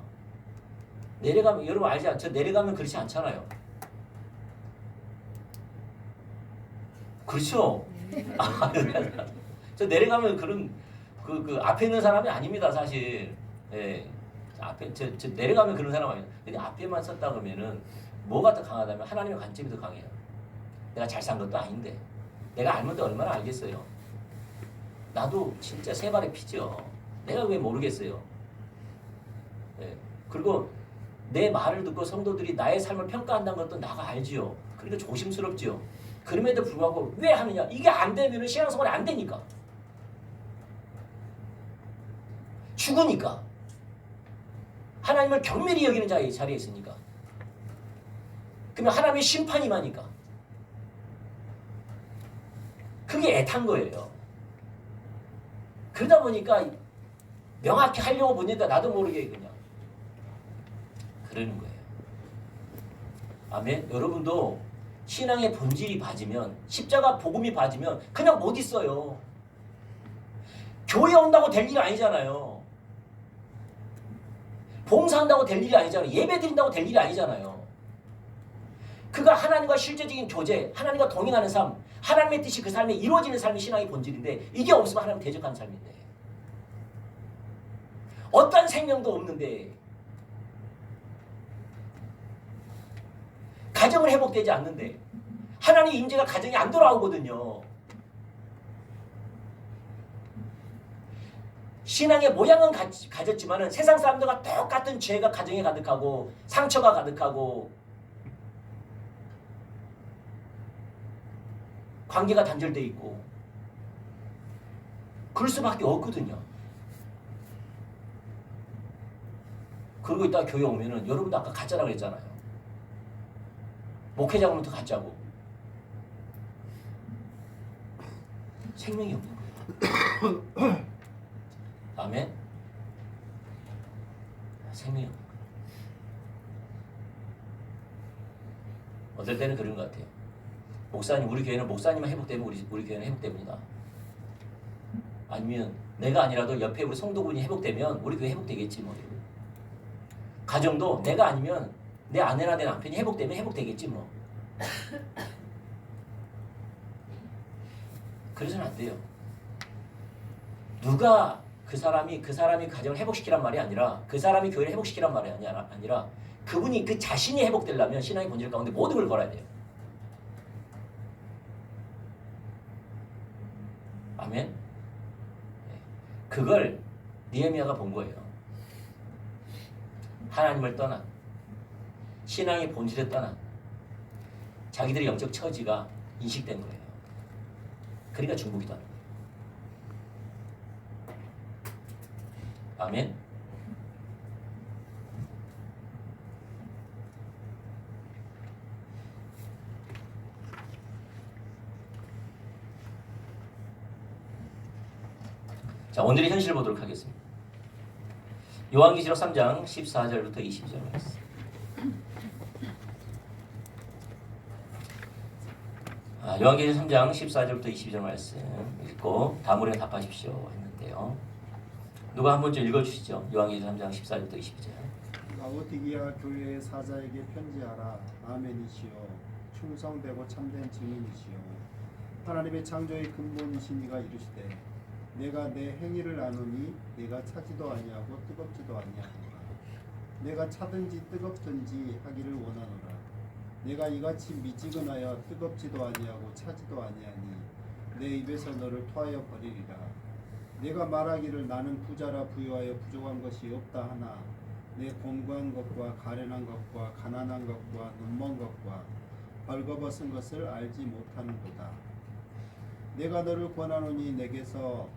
내려가면 여러분 알지 않죠? 내려가면 그렇지 않잖아요. 그렇죠? 저 내려가면 그런 그 앞에 있는 사람이 아닙니다 사실. 예. 앞에 저 내려가면 그런 사람 아니에요. 근데 앞에만 섰다 그러면은 뭐가 더 강하다면 하나님의 관점이 더 강해요. 내가 잘 산 것도 아닌데 내가 알면 또 얼마나 알겠어요. 나도 진짜 세 발의 피죠. 내가 왜 모르겠어요. 예. 그리고 내 말을 듣고 성도들이 나의 삶을 평가한다는 것도 나가 알지요. 그러니까 조심스럽지요. 그럼에도 불구하고 왜 하느냐? 이게 안 되면 신앙생활이 안 되니까. 죽으니까. 하나님을 경멸히 여기는 자리에 있으니까. 그러면 하나님의 심판이 임하니까. 그게 애탄 거예요. 그러다 보니까 명확히 하려고 보니까 나도 모르게 그냥 그러는 거예요. 아멘. 여러분도 신앙의 본질이 빠지면 십자가 복음이 빠지면 그냥 못 있어요. 교회 온다고 될 일이 아니잖아요. 봉사한다고 될 일이 아니잖아요. 예배 드린다고 될 일이 아니잖아요. 그가 하나님과 실제적인 교제, 하나님과 동행하는 삶, 하나님의 뜻이 그 삶에 이루어지는 삶이 신앙의 본질인데 이게 없으면 하나님 대적하는 삶인데 어떤 생명도 없는데 가정은 회복되지 않는데 하나님 임재가 가정에 안 돌아오거든요. 신앙의 모양은 가졌지만 세상 사람들과 똑같은 죄가 가정에 가득하고 상처가 가득하고 관계가 단절돼 있고 그럴 수밖에 없거든요. 그러고 있다가 교회 오면은 여러분도 아까 가짜라고 했잖아요. 목회자 오면 더 가짜고 생명이 없는 거예요. 아멘. 생명이 없는 거예요. 어떨 때는 그런 것 같아요. 목사님, 우리 교회는 목사님만 회복되면 우리 교회는 회복됩니다. 아니면 내가 아니라도 옆에 우리 성도분이 회복되면 우리 교회 회복되겠지 뭐. 가정도 내가 아니면 내 아내나 내 남편이 회복되면 회복되겠지 뭐. 그래서는 안 돼요. 누가 그 사람이 가정을 회복시키란 말이 아니라 그 사람이 교회를 회복시키란 말이 아니라 그분이 그 자신이 회복되려면 신앙의 본질 가운데 모든 걸 걸어야 돼요. 아멘. 그걸 느헤미야가 본 거예요. 하나님을 떠난 신앙의 본질에 떠난 자기들의 영적 처지가 인식된 거예요. 그러니까 중보기도 하는 거예요. 아멘. 자, 오늘의 현실을 보도록 하겠습니다. 요한계시록 3장 14절부터 20절 말씀. 자, 요한계시록 3장 14절부터 22절 말씀 읽고 다음으로 답하십시오 했는데요. 누가 한 번 좀 읽어주시죠. 요한계시록 3장 14절부터 22절. 라오디게아 교회의 사자에게 편지하라. 아멘이시요 충성되고 참된 증인이시요 하나님의 창조의 근본이신 이가 이르시되 내가 내 행위를 아노니 내가 차지도 아니하고 뜨겁지도 아니하노라. 내가 차든지 뜨겁든지 하기를 원하노라. 내가 이같이 미지근하여 뜨겁지도 아니하고 차지도 아니하니 내 입에서 너를 토하여 버리리라. 내가 말하기를 나는 부자라 부유하여 부족한 것이 없다 하나 내 공고한 것과 가련한 것과 가난한 것과 눈먼 것과 벌거벗은 것을 알지 못하는도다. 내가 너를 권하노니 내게서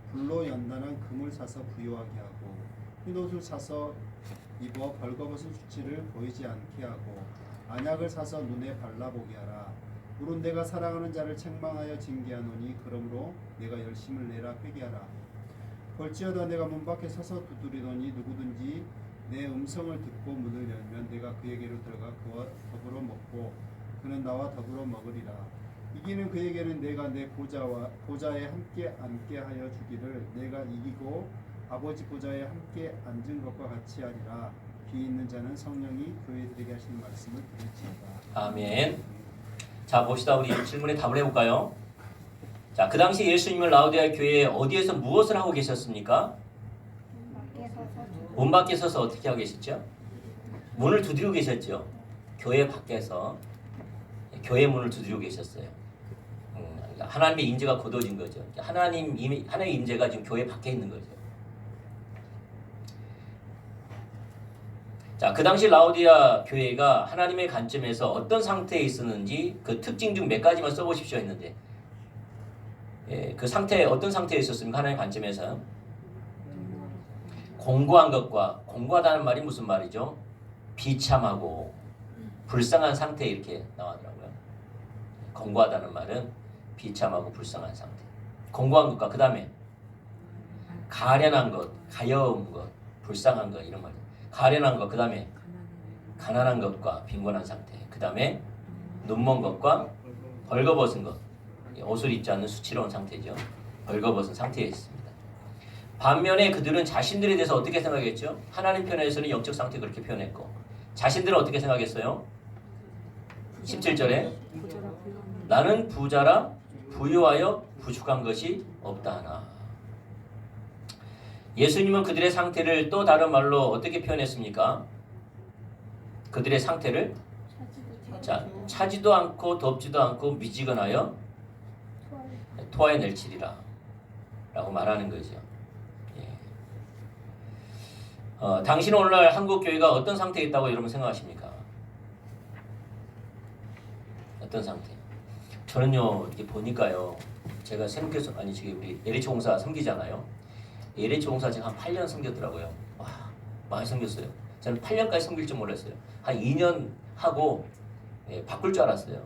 불로 연단한 금을 사서 부유하게 하고 흰옷을 사서 입어 벌거벗은 수치를 보이지 않게 하고 안약을 사서 눈에 발라보게 하라. 물은 내가 사랑하는 자를 책망하여 징계하노니 그러므로 내가 열심을 내라 회개하라. 볼지어다 내가 문 밖에 서서 두드리노니 누구든지 내 음성을 듣고 문을 열면 내가 그에게로 들어가 그와 더불어 먹고 그는 나와 더불어 먹으리라. 이기는 그에게는 내가 내 보좌에 함께 앉게 하여 주기를 내가 이기고 아버지 보좌에 함께 앉은 것과 같이 하리라. 귀 있는 자는 성령이 교회들에게 하시는 말씀을 들을지어다. 아멘. 자, 봅시다. 우리 질문에 답을 해볼까요? 자, 그 당시 예수님은 라오디게아 교회에 어디에서 무엇을 하고 계셨습니까? 문 밖에 서서 어떻게 하고 계셨죠? 문을 두드리고 계셨죠. 교회 밖에서 교회 문을 두드리고 계셨어요. 그러니까 하나님의 임재가 거둬진 거죠. 하나님의 임재가 지금 교회 밖에 있는 거죠. 자, 그 당시 라오디게아 교회가 하나님의 관점에서 어떤 상태에 있었는지 그 특징 중 몇 가지만 써보십시오 했는데, 그 상태 어떤 상태에 있었습니까? 하나님의 관점에서 공고한 것과, 공고하다는 말이 무슨 말이죠? 비참하고 불쌍한 상태, 이렇게 나오더라고요. 공고하다는 말은 비참하고 불쌍한 상태. 공고한 것과 그 다음에 가련한 것, 가여운 것, 불쌍한 것, 이런 말. 가련한 것, 그 다음에 가난한 것과 빈곤한 상태, 그 다음에 눈먼 것과 벌거벗은 것, 옷을 입지 않는 수치로운 상태죠. 벌거벗은 상태에 있습니다. 반면에 그들은 자신들에 대해서 어떻게 생각했죠? 하나님 편에서는 영적 상태 그렇게 표현했고, 자신들은 어떻게 생각했어요? 17절에 나는 부자라 부유하여 부족한 것이 없다 하나. 예수님은 그들의 상태를 또 다른 말로 어떻게 표현했습니까? 그들의 상태를 차지도 않고 덥지도 않고 미지근하여 토하여 낼지리라 라고 말하는 거죠. 당신은 오늘날 한국 교회가 어떤 상태에 있다고 여러분 생각하십니까? 어떤 상태? 저는요, 이렇게 보니까요, 제가 섬겨서, 아니, 저기 우리 LH 공사 섬기잖아요. LH 공사 제가 한 8년 섬겼더라고요. 와, 많이 섬겼어요. 저는 8년까지 섬길 줄 몰랐어요. 한 2년 하고 바꿀 줄 알았어요.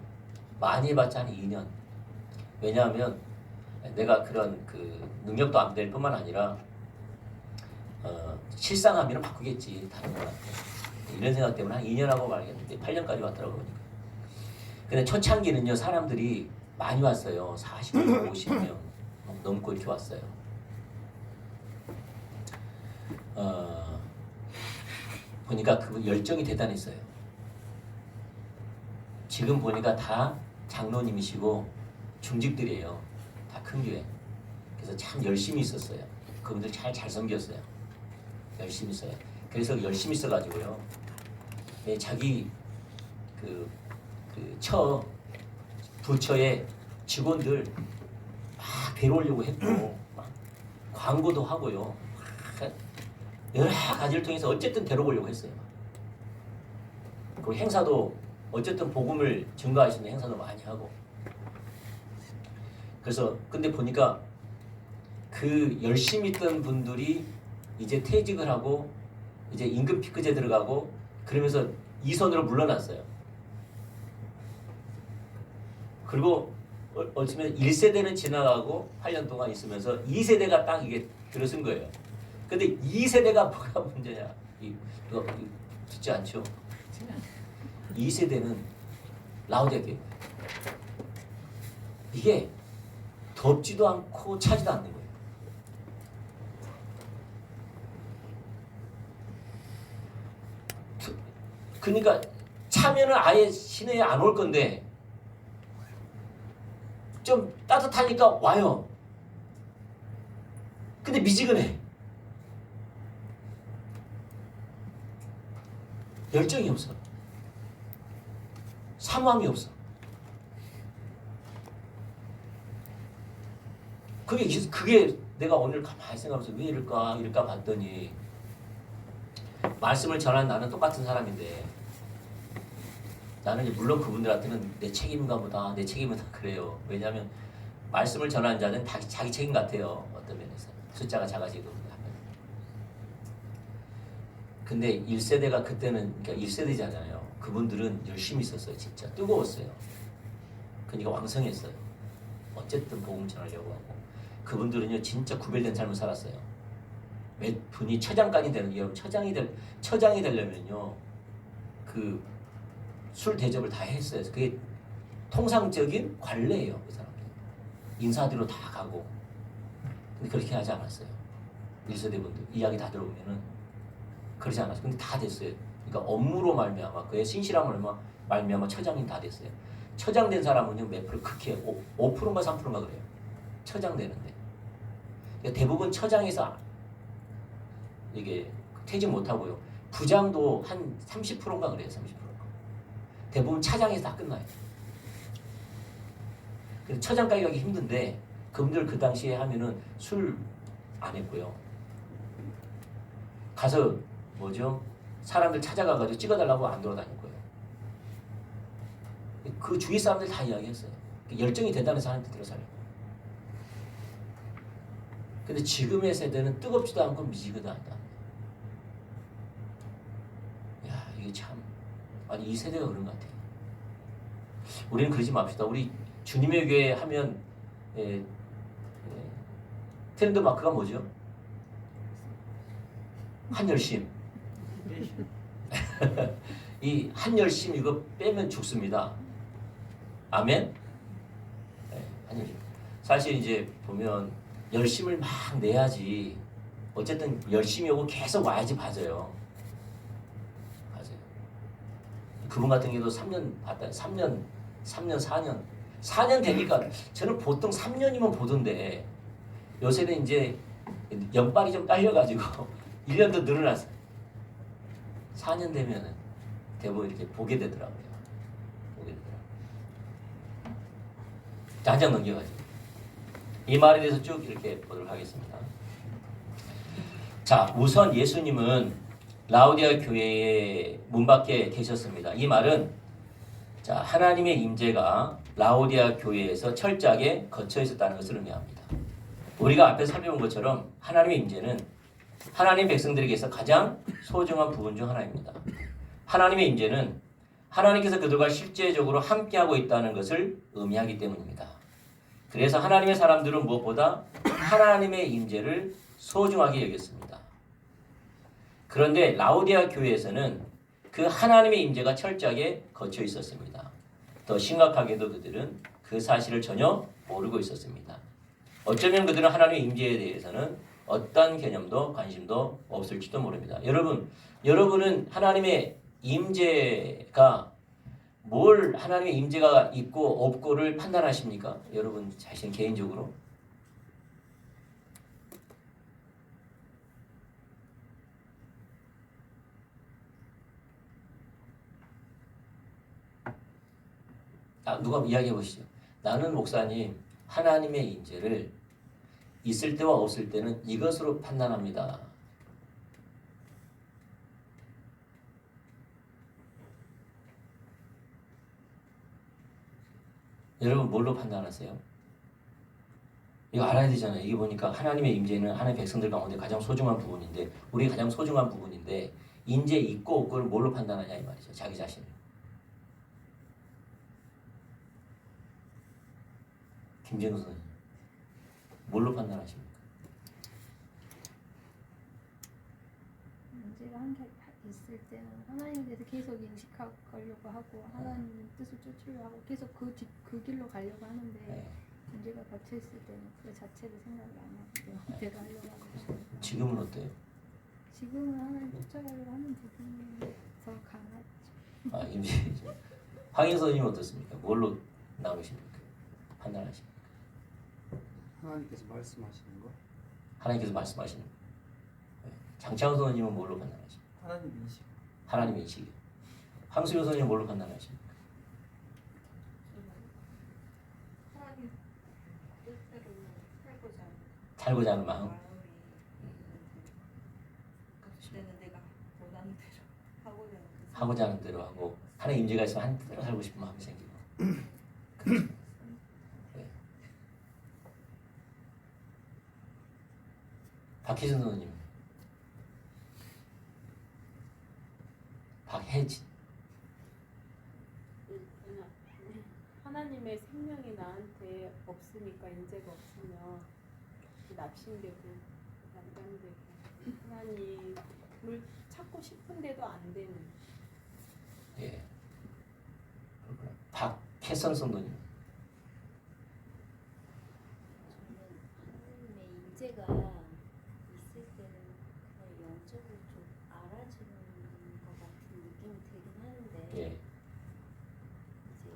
많이 해봤자 한 2년. 왜냐하면 내가 그런 그 능력도 안 될 뿐만 아니라 실상하면 바꾸겠지, 다른 거한테. 이런 생각 때문에 한 2년 하고 말겠는데 8년까지 왔더라고요. 근데 초창기는요, 사람들이 많이 왔어요. 40명, 50명 넘고 이렇게 왔어요. 보니까 그 열정이 대단했어요. 지금 보니까 다 장로님이시고 중직들이에요. 다 큰 교회. 그래서 참 열심히 있었어요. 그분들 잘 섬겼어요. 열심히 있어요. 그래서 열심히 있어가지고요, 자기 부처의 직원들 막 데려오려고 했고, 막 광고도 하고요, 여러 가지를 통해서 어쨌든 데려오려고 했어요. 그리고 행사도 어쨌든 복음을 증거할 수 있는 행사도 많이 하고. 그래서 근데 보니까 그 열심히 있던 분들이 이제 퇴직을 하고 이제 임금 피크제 들어가고 그러면서 이선으로 물러났어요. 그리고 어쩌면 1세대는 지나가고 8년 동안 있으면서 2세대가 딱 이게 들어선 거예요. 근데 2세대가 뭐가 문제냐? 이거 듣지 않죠? 2세대는 라오디게아 교회. 이게 덥지도 않고 차지도 않는 거예요. 그러니까 차면은 아예 시내에 안 올 건데 좀 따뜻하니까 와요. 근데 미지근해. 열정이 없어. 사모함이 없어. 그게 내가 오늘 가만히 생각하면서 왜 이럴까 봤더니 말씀을 전한 나는 똑같은 사람인데 나는 물론 그분들한테는 내 책임인가 보다, 내 책임은 그래요. 왜냐하면 말씀을 전하는 자는 자기 책임 같아요. 어떤 면에서 숫자가 작아지고 하면. 근데 1세대가 그때는 그러니까 1세대잖아요. 그분들은 열심히 있었어요. 진짜 뜨거웠어요. 그러니까 왕성했어요. 어쨌든 복음 전하려고 하고 그분들은요 진짜 구별된 삶을 살았어요. 몇 분이 처장까지 되는 게 여러분 처장이 되려면요 그 술 대접을 다 했어요. 그게 통상적인 관례예요. 그 사람들 인사대로 다 가고. 근데 그렇게 하지 않았어요. 1세대 분들 이야기 다 들어보면은 그러지 않았어요. 근데 다 됐어요. 그러니까 업무로 말미암아 그의 신실함으로 말미암아 처장이 다 됐어요. 처장 된 사람은요 몇 프로 크게 5%인가 3%인가 그래요. 처장 되는데 그러니까 대부분 처장에서 이게 퇴직 못하고요. 부장도 한 30%인가 그래요. 30%. 대부분 차장에서 다 끝나요. 그래서 처장까지 가기 힘든데 그분들 그 당시에 하면은 술 안 했고요. 가서 뭐죠? 사람들 찾아가가지고 찍어달라고 안 돌아다녔고요. 그 주위 사람들 다 이야기했어요. 열정이 대단한 사람한테 들어서려고. 근데 지금의 세대는 뜨겁지도 않고 미지근도 않다. 야 이게 참 아니 이 세대가 그런 것 같아요. 우리는 그러지 맙시다. 우리 주님의 교회 하면 트렌드 마크가 뭐죠? 한열심. 이 한열심 이거 빼면 죽습니다. 아멘. 네, 한열심. 사실 이제 보면 열심을 막 내야지. 어쨌든 열심히 오고 계속 와야지 봐져요. 맞아요. 그분 같은 경우도 3년 봤다. 3년, 4년 되니까 저는 보통 3년이면 보던데 요새는 이제 연발이 좀 딸려가지고 1년 더 늘어났어요. 4년 되면은 대부분 이렇게 보게 되더라고요. 자, 한 장 넘겨가지고 이 말에 대해서 쭉 이렇게 보도록 하겠습니다. 자, 우선 예수님은 라오디아 교회의 문 밖에 계셨습니다. 이 말은 자, 하나님의 임재가 라오디아 교회에서 철저하게 거쳐 있었다는 것을 의미합니다. 우리가 앞에 살펴본 것처럼 하나님의 임재는 하나님 백성들에게서 가장 소중한 부분 중 하나입니다. 하나님의 임재는 하나님께서 그들과 실제적으로 함께하고 있다는 것을 의미하기 때문입니다. 그래서 하나님의 사람들은 무엇보다 하나님의 임재를 소중하게 여겼습니다. 그런데 라오디아 교회에서는 그 하나님의 임재가 철저하게 거쳐 있었습니다. 더 심각하게도 그들은 그 사실을 전혀 모르고 있었습니다. 어쩌면 그들은 하나님의 임재에 대해서는 어떤 개념도 관심도 없을지도 모릅니다. 여러분은 하나님의 임재가 뭘 하나님의 임재가 있고 없고를 판단하십니까? 여러분 자신 개인적으로? 누가 이야기해 보시죠. 나는 목사님 하나님의 임재를 있을 때와 없을 때는 이것으로 판단합니다. 여러분 뭘로 판단하세요? 이거 알아야 되잖아요. 이게 보니까 하나님의 임재는 하나님의 백성들 가운데 가장 소중한 부분인데 우리 가장 소중한 부분인데 임재 있고 없고를 뭘로 판단하냐 이 말이죠. 자기 자신을. 김재노 선생님 뭘로 판단하십니까? 문제가 한 개 있을 때는 하나님에 대해서 계속 인식하려고 하고 하나님 뜻을 쫓으려고 하고 계속 그 길로 가려고 하는데 네. 문제가 겹쳐 있을 때는 그 자체를 생각을 안 하고 내가 하려고 하고 지금은 어때요? 지금은 하나님 쫓아가려고 하는 부분이 더 강하죠. 아, 임재 황인 선생님 어떻습니까? 뭘로 나누십니까? 판단하십니까? 하나님께서 말씀하시는 거. 하나님께서 말씀하시는 거. 네. 장창훈 선생님은 뭘로 판단하십니까? 하나님 인식. 하나님의 인식이요. 황수효 선생님은 뭘로 판단하십니까? 하나님 뜻대로 살고자 하는 살고자 하는 마음. 마음이 그때는 내가 원하는 대로 하고자 하는 그 하고자 하는 대로 하고 하나님 임재가 있으면 하나님 뜻대로 살고 싶은 마음이 생기고. 그렇죠. 네. 박혜진 선생님. 박혜진. 하나님의 생명이 나한테 없으니까 인재가 없으면 납신되고 난감되고 하나님을 찾고 싶은데도 안 되는. 예. 그렇구나. 박혜선 선생님. 하나님의 인재가 있을 때는 그냥 영적으로 좀 알아주는 것 같은 느낌이 들긴 하는데 예. 이제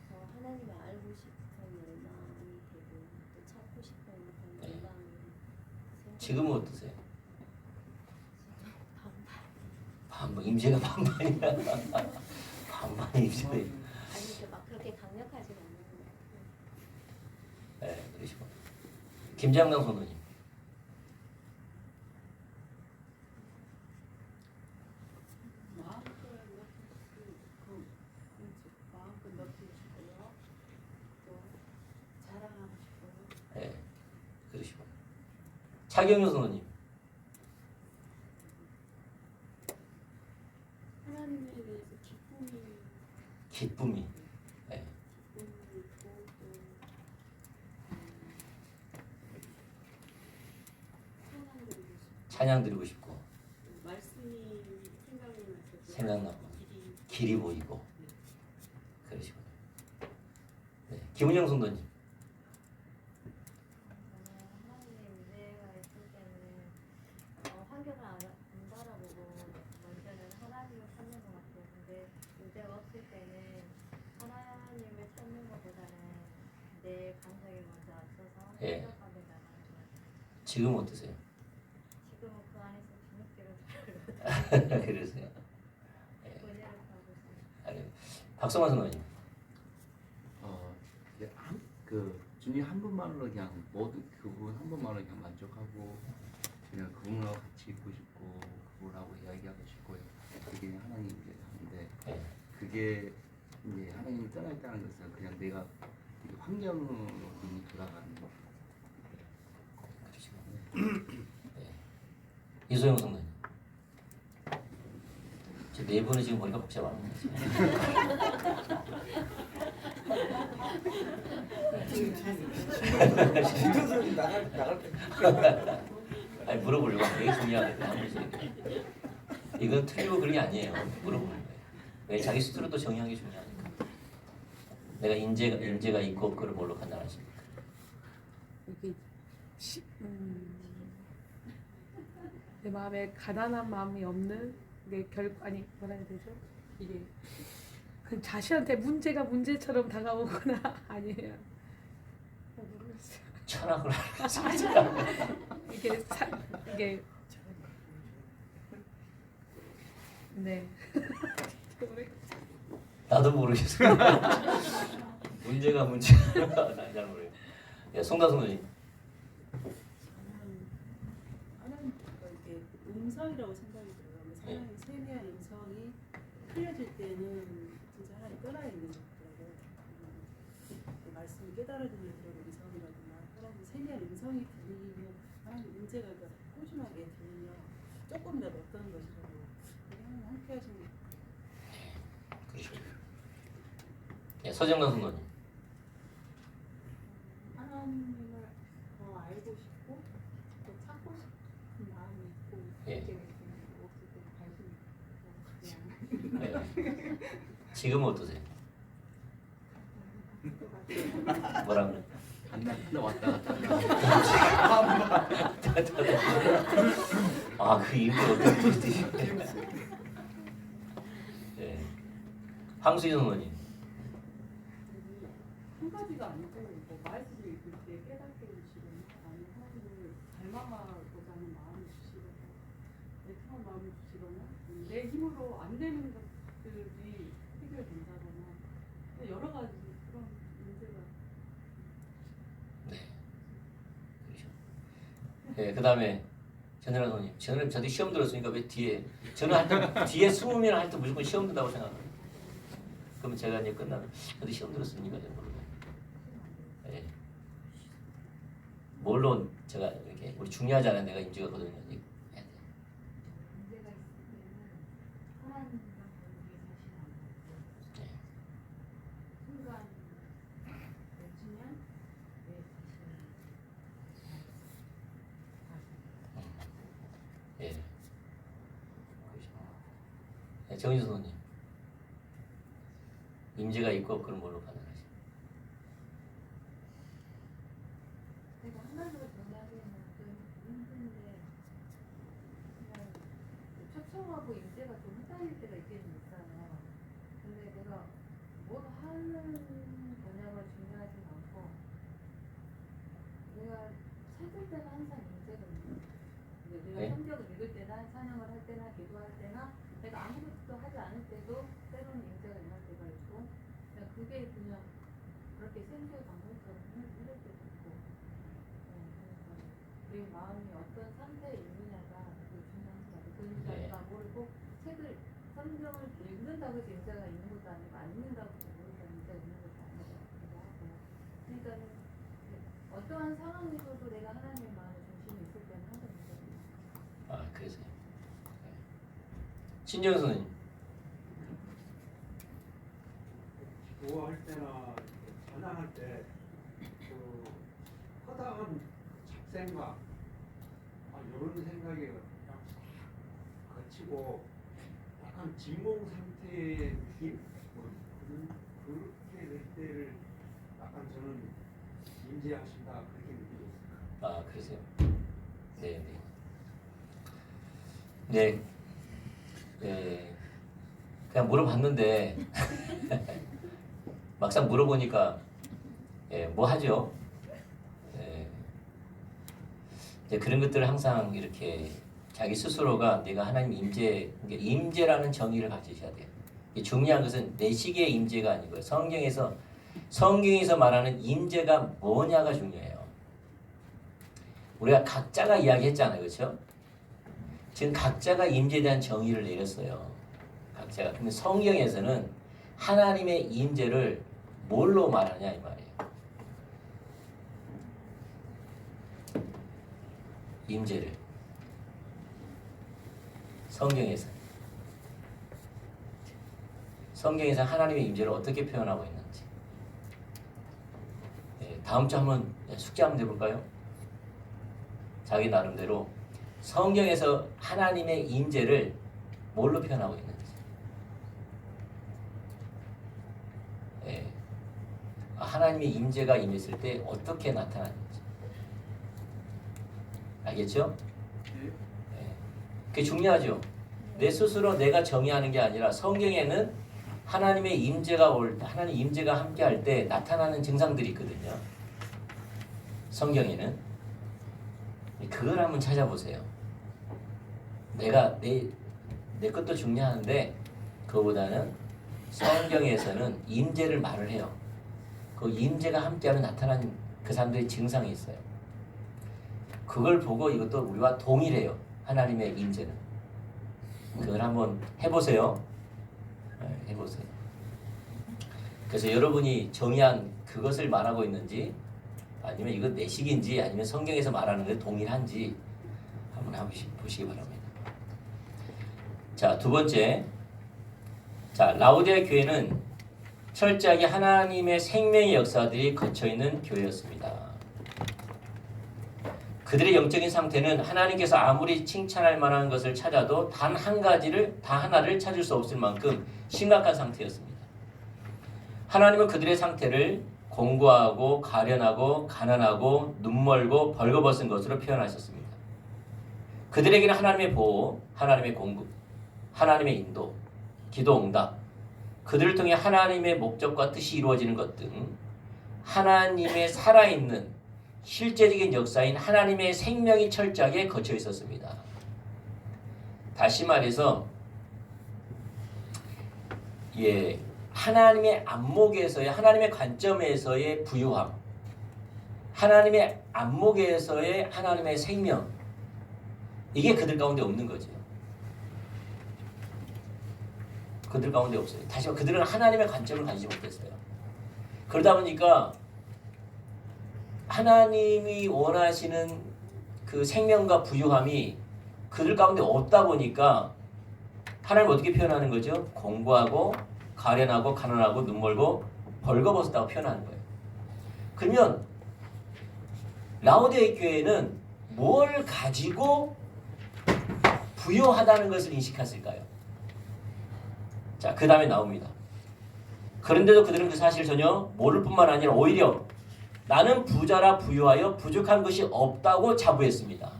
더 하나님을 알고 싶은 열망이 되고 또 찾고 싶은 그런 네. 열망이 지금은 어떠세요? 반반. 반반 임재가 반반이야. 반반이 임재. 아니 막 그렇게 강력하진 않는 것 같아요. 네, 그러시고. 김장당 선생님. 마음껏 마음껏 넓히고 싶고요. 또 자랑하고 싶고요. 네, 그러시고. 차경유 선생님. 하나님에 대해서 기쁨이 기쁨이. 네. 있고 또 찬양 드리고 싶고 찬양 드리고 싶고 말씀이 생각이 나서 생각나고 길이 길이 보이고 그러시고. 네, 김은영 선생님. 저는 하나님의 은혜가 있을 때는 환경을 안 바라보고 먼저는 하나님을 찾는 것 같아요. 근데 문제가 없을 때는 하나님을 찾는 것보다는 내 감정이 먼저 앞서서 예. 생각하게 나가는 것 같아요. 지금 어떠세요? 지금은 그 안에서 주눅들어 그러세요. 네. 은혜를 받고 있어요. 아니, 박성환 선생님. 이게 그 주님 한 분만으로 그냥 모든 그분 한 분만으로 그냥 만족하고 그냥 그분하고 같이 있고 싶고 그분하고 이야기하고 싶고 그게 하나님 이제 하는데 네. 그게 이제 하나님이 떠나 있다는 것은 그냥 내가 이게 환경으로 이미 돌아가는 거. 그러시고. 네. 이소영 선생님. 저 네 분은 지금 머리가 복잡합니다. 신경소리 나갈 때. 아니 물어보려고 되게 중요하거든요. 한 번씩. 이건 틀리고 그런 게 아니에요. 물어보는 거예요. 왜 자기 스스로도 정의하는 게 중요하니까. 내가 인재가 있고 그걸 뭘로 판단하십니까? 이게 내 마음에 가난한 마음이 없는 게 아니 뭐라 해야 되죠? 이게 그 자신한테 문제가 문제처럼 다가오거나 아니에요. 모르겠어요. 철학을 하면서 이게 네. 나도 모르겠어. 문제가 나 잘 모르겠어요. 예, 송다 선생님. 하나님께서 이게 음성이라고 생각이 들어요. 하나님 세미한 음성이 틀려질 때는 진짜 하나님 떠나 있는 거더라고요. 말씀이 깨달아지는 그런 음성이라거나 하나님 세미한 음성이 들리면 하나님 문제가 꾸준하게 들리면 조금이라도 어떤 것이라도 하나님 함께 하시는 그러시죠. 예, 서정란 선생님. 하나님을 더 알고 싶고 또 찾고 싶은 마음이 있고 예. 문제가 있으면 없을 때 관심이 그냥 네. 지금은 어떠세요? 뭐라고? 맨날 왔다 갔다 아, 그 이름이 어떻게 되지? 네. 황수진 어머니. 한 가지가 아니고 뭐 말씀을 읽을 때 깨닫게 해주시거나 아니면 하나님을 닮아가고자 하는 마음을 주시거나 애통한 마음을 주시거나 내 힘으로 안 되는 것들이 해결된다거나 여러 가지 그런 문제가 네. 그렇죠. 네, 그다음에 전현아 선생님. 저도 시험 들었으니까 왜 뒤에 저는 하여튼 뒤에 20명 할 때 무조건 시험 든다고 생각합니다. 그러면 제가 이제 끝나면 저도 시험 들었으니까 이제 모르고. 네. 물론 제가 이렇게 우리 중요하지 않은 내가 임직하거든요. 해야 돼요. 문제가 있을 때는 하나님이랑 관계 자신 안 갖고 네. 순간 맺으면 내 예. 네, 정인수 선생님. 임재가 있고 없고는 뭘로 판단하세요? 내가 하나님을 전하기에는 좀 힘든데 그냥 초청하고 임재가 좀 헷갈릴 때가 있기는 있어요. 근데 내가 뭘 하는 거냐가 중요하진 않고 내가 찾을 때는 항상 임재거든요. 근데 내가 네? 성경을 읽을 때나 찬양을 할 때나 기도할 때나 내가 아무것도 하지 않을 때도 때로는 임재가 임할 때가 있고 그냥 그게 그냥 그렇게 생수의 강물처럼 흐를 때도 있고 그러니까 내 마음이 어떤 상태에 있느냐가 되게 중요한 것 같아요. 그러니까 네. 내가 뭘 꼭 책을 성경을 읽는다고 해서 임재가 있는 것도 아니고 안 읽는다고 해서 모르겠다 임재가 있는 것도 아닌 것 같기도 하고 그러니까는 어떠한 상황에서도 내가 하나님의 마음에 중심이 있을 때는 항상 임재가 있는 것 같아요. 아, 그래서요. 네. 신정 선생님. 기도할 때나 찬양할 때 그 허다한 잡생각 이런 생각이 그냥 싹 거치고 약간 진공 상태의 느낌 그렇게 될 때를 약간 저는 인지하신다 그렇게 느껴졌어요. 아, 그러세요. 네, 네. 네. 네. 그냥 물어봤는데 막상 물어보니까 예, 뭐 하죠? 예. 이제 그런 것들을 항상 이렇게 자기 스스로가 내가 하나님 임재라는 정의를 가지셔야 돼요. 중요한 것은 내 시기의 임재가 아니고요. 성경에서 말하는 임재가 뭐냐가 중요해요. 우리가 각자가 이야기했잖아요, 그렇죠? 지금 각자가 임재에 대한 정의를 내렸어요. 각자가. 근데 성경에서는 하나님의 임재를 뭘로 말하냐 이 말이에요. 임재를 성경에서 하나님의 임재를 어떻게 표현하고 있는지. 네, 다음 주 한번 숙제 한번 해볼까요? 자기 나름대로 성경에서 하나님의 임재를 뭘로 표현하고 있는지. 예. 하나님의 임재가 임했을 때 어떻게 나타나는지. 알겠죠? 예. 그게 중요하죠. 내 스스로 내가 정의하는 게 아니라 성경에는 하나님의 임재가 하나님 임재가 함께할 때 나타나는 증상들이 있거든요. 성경에는 그걸 한번 찾아보세요. 내가 내 것도 중요한데 그거보다는 성경에서는 임재를 말을 해요. 그 임재가 함께하면 나타나는 그 사람들의 증상이 있어요. 그걸 보고 이것도 우리와 동일해요. 하나님의 임재는. 그걸 한번 해보세요. 네, 해보세요. 그래서 여러분이 정의한 그것을 말하고 있는지 아니면 이건 내식인지 아니면 성경에서 말하는 게 동일한지 한번 보시기 바랍니다. 자, 두 번째. 자, 라오디아 교회는 철저하게 하나님의 생명의 역사들이 거쳐있는 교회였습니다. 그들의 영적인 상태는 하나님께서 아무리 칭찬할 만한 것을 찾아도 단 하나를 찾을 수 없을 만큼 심각한 상태였습니다. 하나님은 그들의 상태를 공고하고 가련하고 가난하고 눈멀고 벌거벗은 것으로 표현하셨습니다. 그들에게는 하나님의 보호, 하나님의 공급, 하나님의 인도, 기도 응답, 그들을 통해 하나님의 목적과 뜻이 이루어지는 것 등 하나님의 살아있는 실제적인 역사인 하나님의 생명이 철저하게 거쳐 있었습니다. 다시 말해서 하나님의 안목에서의 하나님의 관점에서의 부유함, 하나님의 안목에서의 하나님의 생명, 이게 그들 가운데 없는 거죠. 그들 가운데 없어요. 다시 말해 그들은 하나님의 관점을 가지지 못했어요. 그러다 보니까 하나님이 원하시는 그 생명과 부유함이 그들 가운데 없다 보니까 하나님 어떻게 표현하는 거죠? 공고하고 가련하고 가난하고 눈멀고 벌거벗었다고 표현하는 거예요. 그러면 라오디게 교회는 뭘 가지고 부유하다는 것을 인식했을까요? 자, 그 다음에 나옵니다. 그런데도 그들은 그 사실을 전혀 모를 뿐만 아니라 오히려 나는 부자라 부유하여 부족한 것이 없다고 자부했습니다.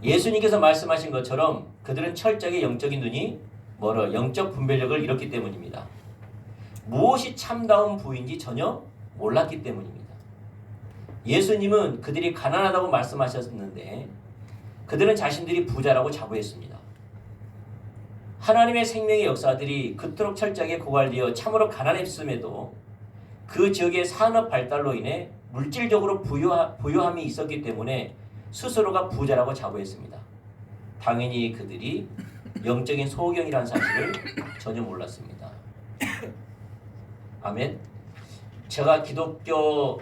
예수님께서 말씀하신 것처럼 그들은 철저하게 영적인 눈이 멀어 영적 분별력을 잃었기 때문입니다. 무엇이 참다운 부인지 전혀 몰랐기 때문입니다. 예수님은 그들이 가난하다고 말씀하셨는데 그들은 자신들이 부자라고 자부했습니다. 하나님의 생명의 역사들이 그토록 철저하게 고갈되어 참으로 가난했음에도 그 지역의 산업 발달로 인해 물질적으로 부유함이 있었기 때문에 스스로가 부자라고 자부했습니다. 당연히 그들이 영적인 소경이라는 사실을 전혀 몰랐습니다. 아멘. 제가 기독교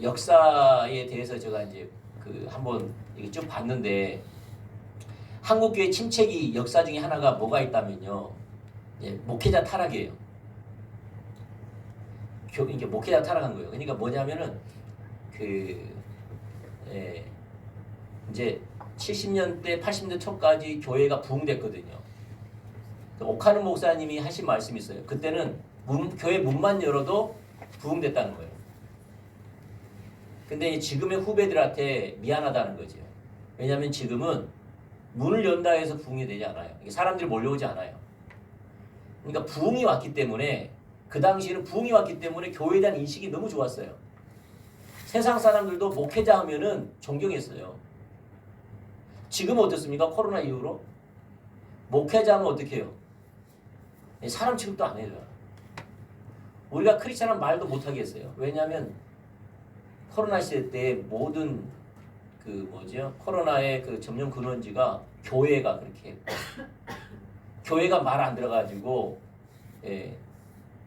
역사에 대해서 제가 이제 한번 쭉 봤는데 한국교회 침체기 역사 중에 하나가 뭐가 있다면요, 목회자 타락이에요. 이게 목회자 타락한 거예요. 그러니까 뭐냐면은 이제 70년대 80년대 초까지 교회가 부흥됐거든요. 오카는 목사님이 하신 말씀이 있어요. 그때는 교회 문만 열어도 부흥됐다는 거예요. 근데 지금의 후배들한테 미안하다는 거죠. 왜냐하면 지금은 문을 연다 해서 부흥이 되지 않아요. 사람들이 몰려오지 않아요. 그러니까 부흥이 왔기 때문에, 그 당시에는 부흥이 왔기 때문에 교회에 대한 인식이 너무 좋았어요. 세상 사람들도 목회자 하면은 존경했어요. 지금은 어떻습니까? 코로나 이후로 목회자 하면 어떻게 해요? 사람 취급도 안 해줘요. 우리가 크리스찬은 말도 못하게 했어요. 왜냐하면 코로나 시대 때 모든 코로나의 전염 근원지가 교회가 그렇게 했고, 교회가 말 안 들어가지고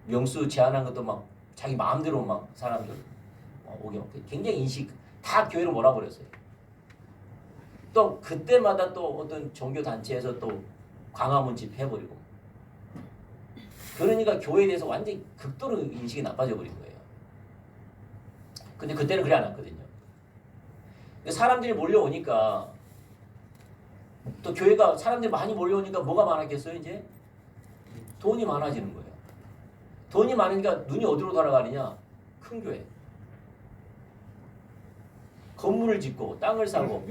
명수 제한한 것도 막 자기 마음대로 막 사람들 오게 막 굉장히 인식 다 교회로 몰아버렸어요. 또 그때마다 또 어떤 종교 단체에서 또 광화문 집회해버리고, 그러니까 교회에 대해서 완전히 극도로 인식이 나빠져 버린 거예요. 근데 그때는 그래 않았거든요. 사람들이 몰려오니까, 또 교회가 사람들이 많이 몰려오니까 뭐가 많았겠어요? 이제 돈이 많아지는 거예요. 돈이 많으니까 눈이 어디로 돌아가느냐? 큰 교회. 건물을 짓고 땅을 사고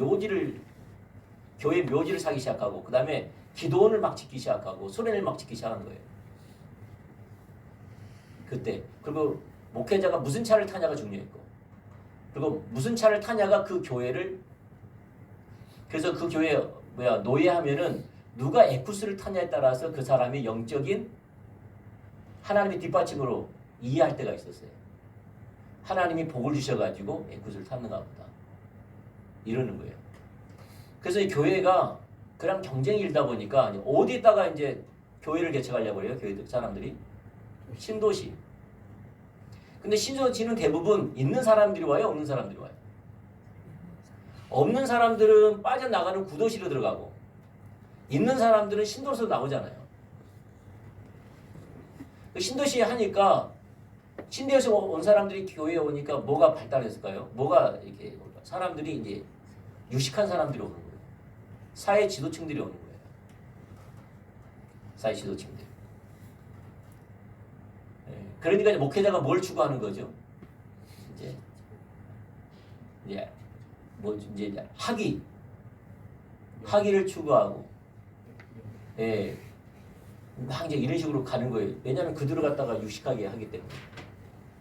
교회 묘지를 사기 시작하고, 그 다음에 기도원을 막 짓기 시작하고 소련을 막 짓기 시작한 거예요. 그때. 그리고 목회자가 무슨 차를 타냐가 중요했고, 그리고 무슨 차를 타냐가 그 교회를, 그래서 그 교회 노예하면은 누가 에쿠스를 타냐에 따라서 그 사람이 영적인 하나님의 뒷받침으로 이해할 때가 있었어요. 하나님이 복을 주셔가지고 에쿠스를 탔는가 보다, 이러는 거예요. 그래서 이 교회가 그냥 경쟁이 일다 보니까 어디다가 이제 교회를 개척하려고 해요? 교회들 사람들이 신도시. 근데 신도시는 대부분 있는 사람들이 와요, 없는 사람들이 와요? 없는 사람들은 빠져나가는 구도시로 들어가고, 있는 사람들은 신도시로 나오잖아요. 신도시에 하니까, 신도시에 온 사람들이 교회에 오니까 뭐가 발달했을까요? 뭐가 이렇게 사람들이 이제 유식한 사람들이 오는 거예요. 사회 지도층들이 오는 거예요. 사회 지도층들. 그러니까 이제 목회자가 뭘 추구하는 거죠? 이제 뭐 이제 학위를 추구하고, 예, 막 이제 이런 식으로 가는 거예요. 왜냐하면 그들을 갖다가 유식하게 하기 때문에.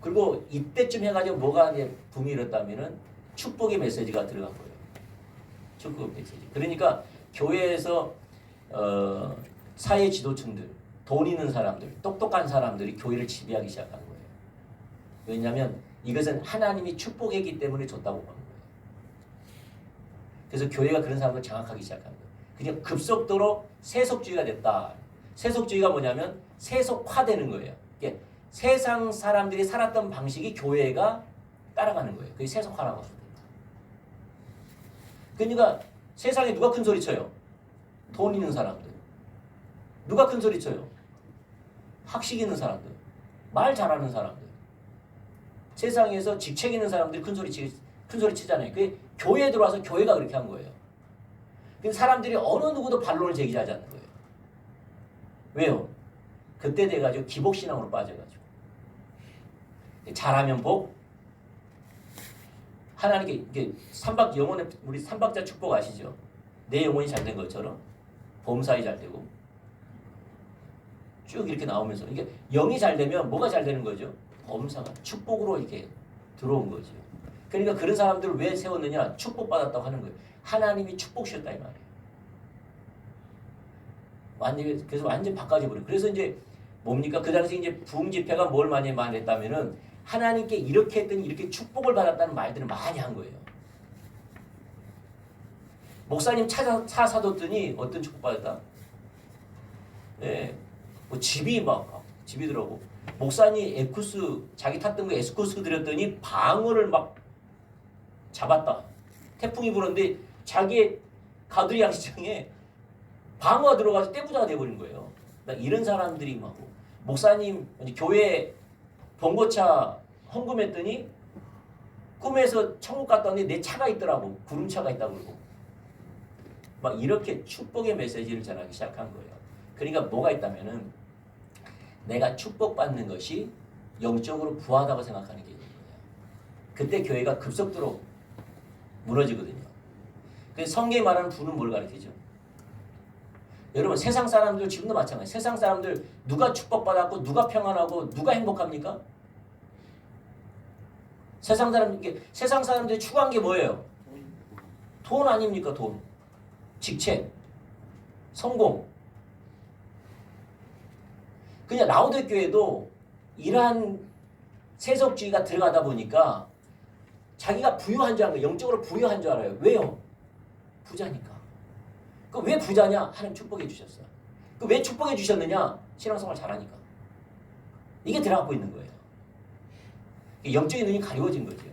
그리고 이때쯤 해가지고 뭐가 이제 붐이 일었다면은 축복의 메시지가 들어간 거예요. 축복 메시지. 그러니까 교회에서 사회 지도층들, 돈 있는 사람들, 똑똑한 사람들이 교회를 지배하기 시작한 거예요. 왜냐하면 이것은 하나님이 축복했기 때문에 줬다고 보는 거예요. 그래서 교회가 그런 사람을 장악하기 시작한 거예요. 그냥 급속도로 세속주의가 됐다. 세속주의가 뭐냐면 세속화되는 거예요. 이게 세상 사람들이 살았던 방식이 교회가 따라가는 거예요. 그게 세속화라고 합니다. 그러니까 세상에 누가 큰 소리 쳐요? 돈 있는 사람들. 누가 큰 소리 쳐요? 학식 있는 사람들. 말 잘하는 사람들. 세상에서 직책 있는 사람들이 큰 소리 치잖아요. 그게 교회에 들어와서 교회가 그렇게 한 거예요. 근데 사람들이 어느 누구도 반론을 제기하지 않는 거예요. 왜요? 그때 돼가지고 기복신앙으로 빠져가지고. 잘하면 복. 하나님께 이게 영혼의 우리 삼박자 축복 아시죠? 내 영혼이 잘 된 것처럼 범사에 잘 되고 쭉 이렇게 나오면서 이게 영이 잘 되면 뭐가 잘 되는 거죠? 범사가 축복으로 이렇게 들어온 거죠. 그러니까 그런 사람들을 왜 세웠느냐? 축복받았다고 하는 거예요. 하나님이 축복주셨다 이 말이에요. 그래서 완전 바꿔져 버려요. 그래서 이제 뭡니까? 그 당시 이제 부흥 집회가 뭘 많이 말했다면은 하나님께 이렇게 했더니 이렇게 축복을 받았다는 말들을 많이 한 거예요. 목사님 차 사뒀더니 어떤 축복 받았다? 예, 뭐 집이더라고. 목사님 에쿠스 자기 탔던 거 에스쿠스 드렸더니 방어를 막 잡았다. 태풍이 불었는데 자기의 가두리 양식장에 방어가 들어가서 떼부자가 돼버린 거예요. 이런 사람들이 막 목사님 교회 봉고차 헌금했더니 꿈에서 천국 갔다 왔는데 내 차가 있더라고. 구름차가 있다고 그러고 막 이렇게 축복의 메시지를 전하기 시작한 거예요. 그러니까 뭐가 있다면은 내가 축복받는 것이 영적으로 부하다고 생각하는 게 있는 거예요. 그때 교회가 급속도로 무너지거든요. 그래서 성경이 말하는 부는 뭘 가르치죠? 여러분 세상 사람들 지금도 마찬가지예요. 세상 사람들 누가 축복받았고 누가 평안하고 누가 행복합니까? 세상 사람들이 추구한 게 뭐예요? 돈 아닙니까? 돈. 직책. 성공. 그냥 라오데 교회도 이러한 세속주의가 들어가다 보니까 자기가 부유한 줄 아는 거예요. 영적으로 부유한 줄 알아요. 왜요? 부자니까. 그 왜 부자냐? 하나님 축복해 주셨어요. 그 왜 축복해 주셨느냐? 신앙생활 잘하니까. 이게 들어가고 있는 거예요. 영적인 눈이 가려워진 거죠.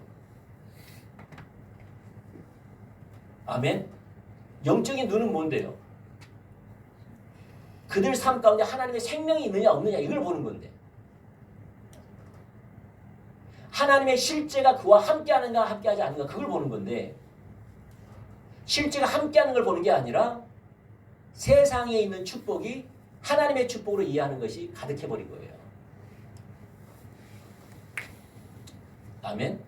아멘? 영적인 눈은 뭔데요? 그들 삶 가운데 하나님의 생명이 있느냐 없느냐 이걸 보는 건데 하나님의 실제가 그와 함께하는가 함께하지 않는가 그걸 보는 건데 실제가 함께하는 걸 보는 게 아니라 세상에 있는 축복이 하나님의 축복으로 이해하는 것이 가득해버린 거예요. 아멘?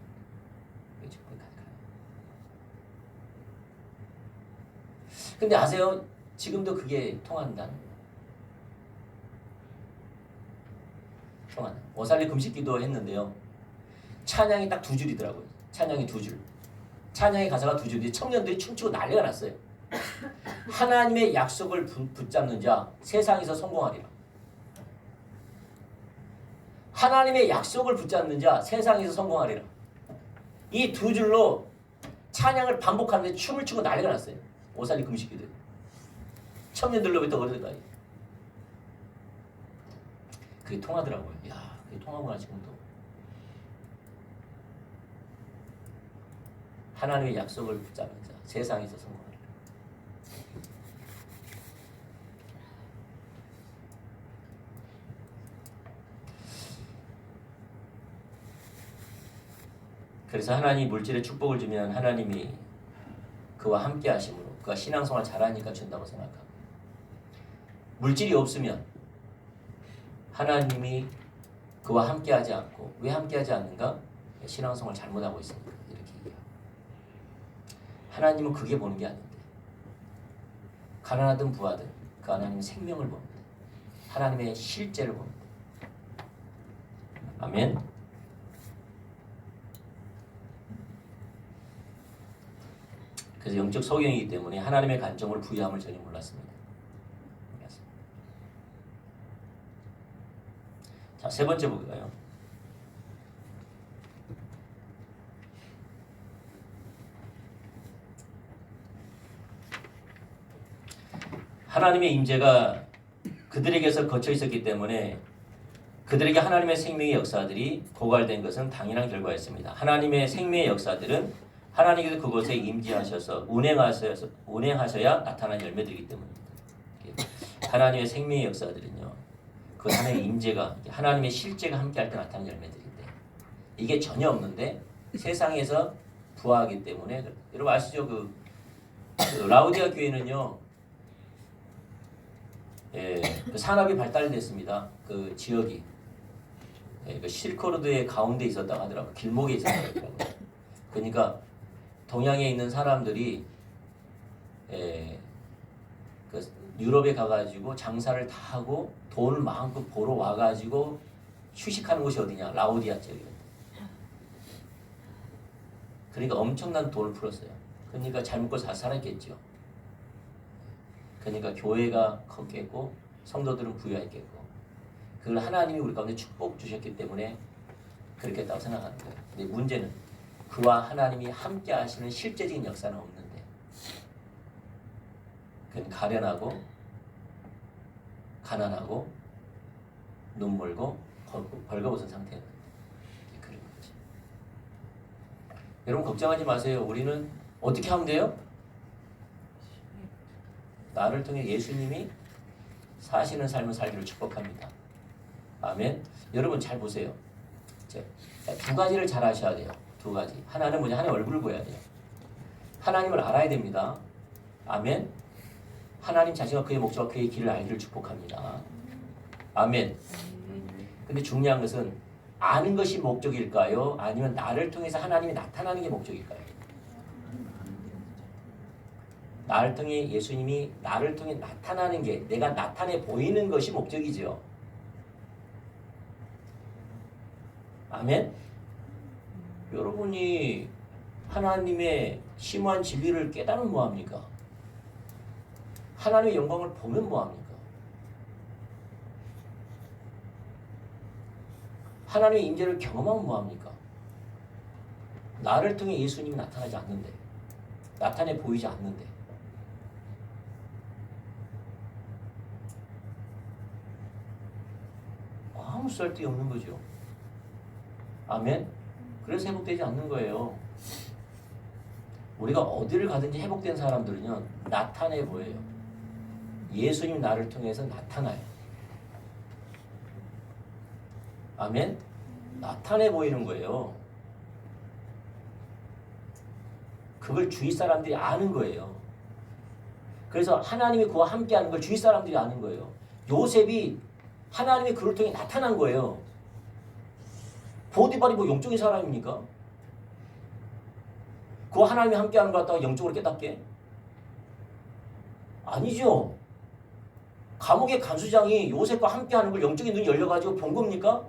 근데 아세요? 지금도 그게 통한다는 거예요. 통한다. 오살리 금식기도 했는데요. 찬양이 딱 2줄이더라고요. 찬양이 2줄. 찬양의 가사가 2줄인데 청년들이 춤추고 난리가 났어요. 하나님의 약속을 붙잡는 자 세상에서 성공하리라. 하나님의 약속을 붙잡는 자 세상에서 성공하리라. 이 2줄로 찬양을 반복하는데 춤을 추고 난리가 났어요. 오살리 금식기들. 청년들로부터 어른들까지. 그게 통하더라고요. 야, 그게 통하구나 지금도. 하나님의 약속을 붙잡는 자 세상에서 성공하리라. 그래서 하나님이 물질에 축복을 주면 하나님이 그와 함께 하심으로 그가 신앙생활 잘하니까 준다고 생각하고 물질이 없으면 하나님이 그와 함께하지 않고 왜 함께하지 않는가? 신앙성을 잘못하고 있으니까 이렇게 얘기해요. 하나님은 그게 보는 게 아닌데 가난하든 부하든 그 하나님은 생명을 봅니다. 하나님의 실제를 봅니다. 아멘. 그래서 영적 소경이기 때문에 하나님의 관점을 부여함을 전혀 몰랐습니다. 자, 세 번째 볼까요? 하나님의 임재가 그들에게서 거쳐 있었기 때문에 그들에게 하나님의 생명의 역사들이 고갈된 것은 당연한 결과였습니다. 하나님의 생명의 역사들은 하나님께서 그곳에 임재하셔서 운행하셔야 나타난 열매들이기 때문입니다. 하나님의 생명의 역사들은요, 그 하나님의 임재가 하나님의 실제가 함께할 때 나타나는 열매들인데 이게 전혀 없는데 세상에서 부하하기 때문에 여러분 아시죠? 그 라우디아 교회는요, 그 산업이 발달됐습니다. 그 지역이 그 실크로드의 가운데 있었다고 하더라고요. 길목에 있었다고 하더라고요. 그러니까 동양에 있는 사람들이 그 유럽에 가가지고 장사를 다 하고 돈을 마음껏 보러 와가지고 휴식하는 곳이 어디냐? 라우디아 지역이에요. 그러니까 엄청난 돈을 풀었어요. 그러니까 잘 먹고 잘 살았겠죠. 그러니까 교회가 컸겠고 성도들은 부유했겠고 그걸 하나님이 우리 가운데 축복 주셨기 때문에 그렇게 했다고 생각하는 거예요. 근데 문제는 그와 하나님이 함께 하시는 실제적인 역사는 없는데 그건 가련하고 가난하고 눈물고 벌거벗은 상태는 그런 거지. 여러분 걱정하지 마세요. 우리는 어떻게 하면 돼요? 나를 통해 예수님이 사시는 삶을 살기를 축복합니다. 아멘. 여러분 잘 보세요. 두 가지를 잘 아셔야 돼요. 두 가지. 하나는 뭐냐? 하나의 얼굴을 보여야 돼요. 하나님을 알아야 됩니다. 아멘. 하나님 자신과 그의 목적과 그의 길을 알기를 축복합니다. 아멘. 근데 중요한 것은 아는 것이 목적일까요? 아니면 나를 통해서 하나님이 나타나는 게 목적일까요? 나를 통해 예수님이 나를 통해 나타나는 게 내가 나타내 보이는 것이 목적이죠. 아멘. 여러분이 하나님의 심오한 진리를 깨달으면 뭐합니까? 하나님의 영광을 보면 뭐합니까? 하나님의 임재를 경험하면 뭐합니까? 나를 통해 예수님이 나타나지 않는데, 나타내 보이지 않는데 아무 쓸데없는 거죠. 아멘. 그래서 회복되지 않는 거예요. 우리가 어디를 가든지 회복된 사람들은요 나타내 보여요. 예수님 나를 통해서 나타나요. 아멘. 나타내 보이는 거예요. 그걸 주위 사람들이 아는 거예요. 그래서 하나님이 그와 함께하는 걸 주위 사람들이 아는 거예요. 요셉이 하나님이 그를 통해 나타난 거예요. 보디발이 뭐 영적인 사람입니까? 그와 하나님이 함께하는 것 같다가 영적으로 깨닫게? 아니죠. 감옥의 간수장이 요셉과 함께하는 걸 영적인 눈이 열려가지고 본 겁니까?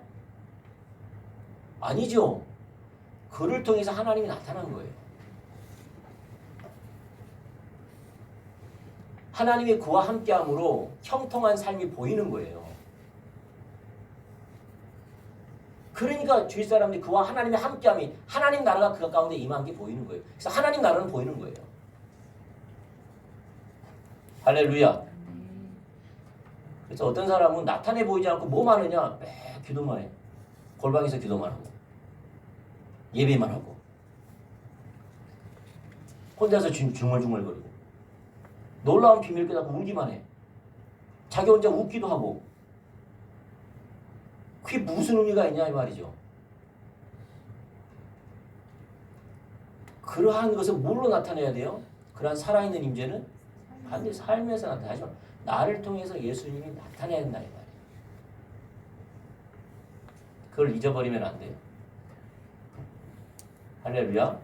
아니죠. 그를 통해서 하나님이 나타난 거예요. 하나님이 그와 함께함으로 형통한 삶이 보이는 거예요. 그러니까 주위 사람들이 그와 하나님의 함께함이 하나님 나라가 그 가운데 임한 게 보이는 거예요. 그래서 하나님 나라는 보이는 거예요. 할렐루야. 그래서 어떤 사람은 나타내 보이지 않고 뭐만 하냐? 매 기도만 해. 골방에서 기도만 하고 예배만 하고 혼자서 중얼중얼거리고 놀라운 비밀을 깨닫고 울기만 해. 자기 혼자 웃기도 하고 그게 무슨 의미가 있냐 이 말이죠. 그러한 것을 뭘로 나타내야 돼요? 그러한 살아있는 임재는 반드시 삶에서 나타나죠. 나를 통해서 예수님이 나타내야 된다 이 말이에요. 그걸 잊어버리면 안 돼요. 할렐루야.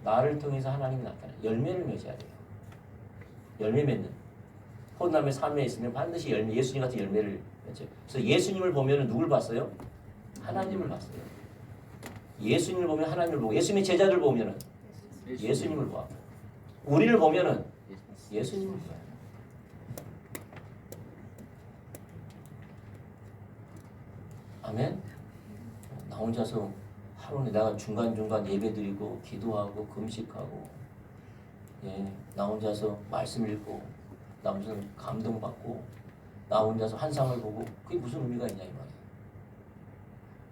나를 통해서 하나님이 나타나 열매를 맺어야 돼요. 열매 맺는 포도나무에 삶에 있으면 반드시 열매, 예수님 같은 열매를 맺어요. 그래서 예수님을 보면 누굴 봤어요? 하나님을 봤어요. 예수님을 보면 하나님을 보고, 예수님의 제자들 보면은 예수님을 봐. 우리를 보면은 예수님을 봐요. 아멘. 나 혼자서 하루에 내가 중간중간 예배드리고 기도하고 금식하고, 예, 나 혼자서 말씀 읽고, 나 혼자서 감동받고, 나 혼자서 환상을 보고, 그게 무슨 의미가 있냐 이 말이에요.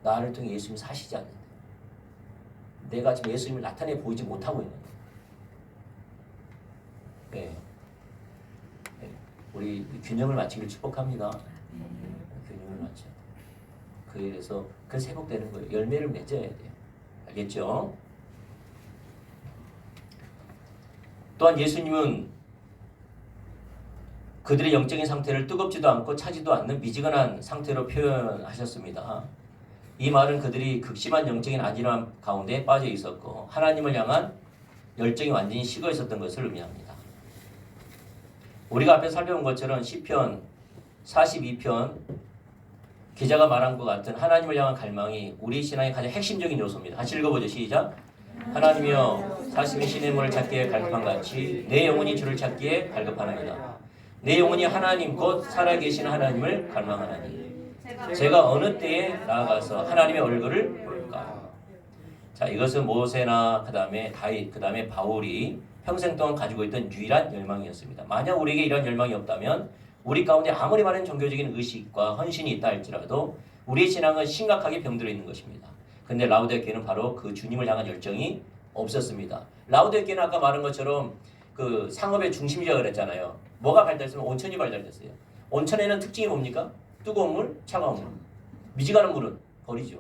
나를 통해 예수님이 사시지 않는데, 내가 지금 예수님을 나타내 보이지 못하고 있는 거예요. 네. 네. 우리 균형을 맞추기를 축복합니다. 균형을 맞춰. 그에 대해서 그래서 회복되는 거예요. 열매를 맺어야 돼요. 알겠죠? 또한 예수님은 그들의 영적인 상태를 뜨겁지도 않고 차지도 않는 미지근한 상태로 표현하셨습니다. 이 말은 그들이 극심한 영적인 안일함 가운데 빠져 있었고 하나님을 향한 열정이 완전히 식어 있었던 것을 의미합니다. 우리가 앞에 살펴본 것처럼 시편 42편 기자가 말한 것 같은 하나님을 향한 갈망이 우리 신앙의 가장 핵심적인 요소입니다. 같이 읽어보죠. 시작. 하나님이여 사심이 시냇물을 찾기에 갈급한같이 내 영혼이 주를 찾기에 갈급하나이다. 내 영혼이 하나님 곧 살아계신 하나님을 갈망하나니 제가 어느 때에 나아가서 하나님의 얼굴을 볼까. 자, 이것은 모세나 그 다음에 다윗, 그 다음에 바울이 평생 동안 가지고 있던 유일한 열망이었습니다. 만약 우리에게 이런 열망이 없다면 우리 가운데 아무리 많은 종교적인 의식과 헌신이 있다 할지라도 우리의 신앙은 심각하게 병들어 있는 것입니다. 근데 라우디게아는 바로 그 주님을 향한 열정이 없었습니다. 라우디게아는 아까 말한 것처럼 그 상업의 중심지라 그랬잖아요. 뭐가 발달했으면 온천이 발달됐어요. 온천에는 특징이 뭡니까? 뜨거운 물, 차가운 물. 미지근한 물은 버리죠.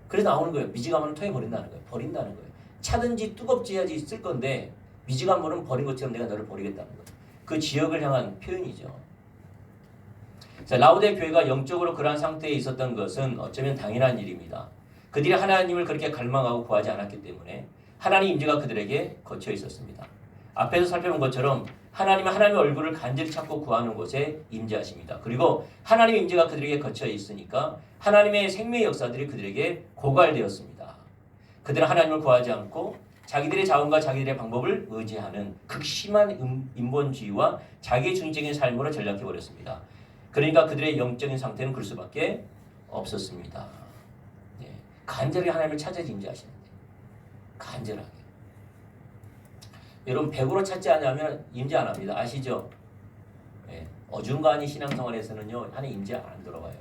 그래서 나오는 거예요. 미지근한 물은 통에 버린다는 거예요. 버린다는 거예요. 차든지 뜨겁지 해야지 쓸 건데 미지근한 물은 버린 것처럼 내가 너를 버리겠다는 거예요. 그 지역을 향한 표현이죠. 자, 라우디게아 교회가 영적으로 그러한 상태에 있었던 것은 어쩌면 당연한 일입니다. 그들이 하나님을 그렇게 갈망하고 구하지 않았기 때문에 하나님 임재가 그들에게 거쳐 있었습니다. 앞에서 살펴본 것처럼 하나님은 하나님의 얼굴을 간절히 찾고 구하는 곳에 임재하십니다. 그리고 하나님의 임재가 그들에게 거쳐 있으니까 하나님의 생명의 역사들이 그들에게 고갈되었습니다. 그들은 하나님을 구하지 않고 자기들의 자원과 자기들의 방법을 의지하는 극심한 인본주의와 자기 중심적인 삶으로 전락해버렸습니다. 그러니까 그들의 영적인 상태는 그럴 수밖에 없었습니다. 네. 간절히 하나님을 찾아 임재하시는데 간절하게. 여러분 100으로 찾지 않으면 임재 안 합니다. 아시죠? 네. 어중간히 신앙생활에서는요 하나님 임재 안 들어가요.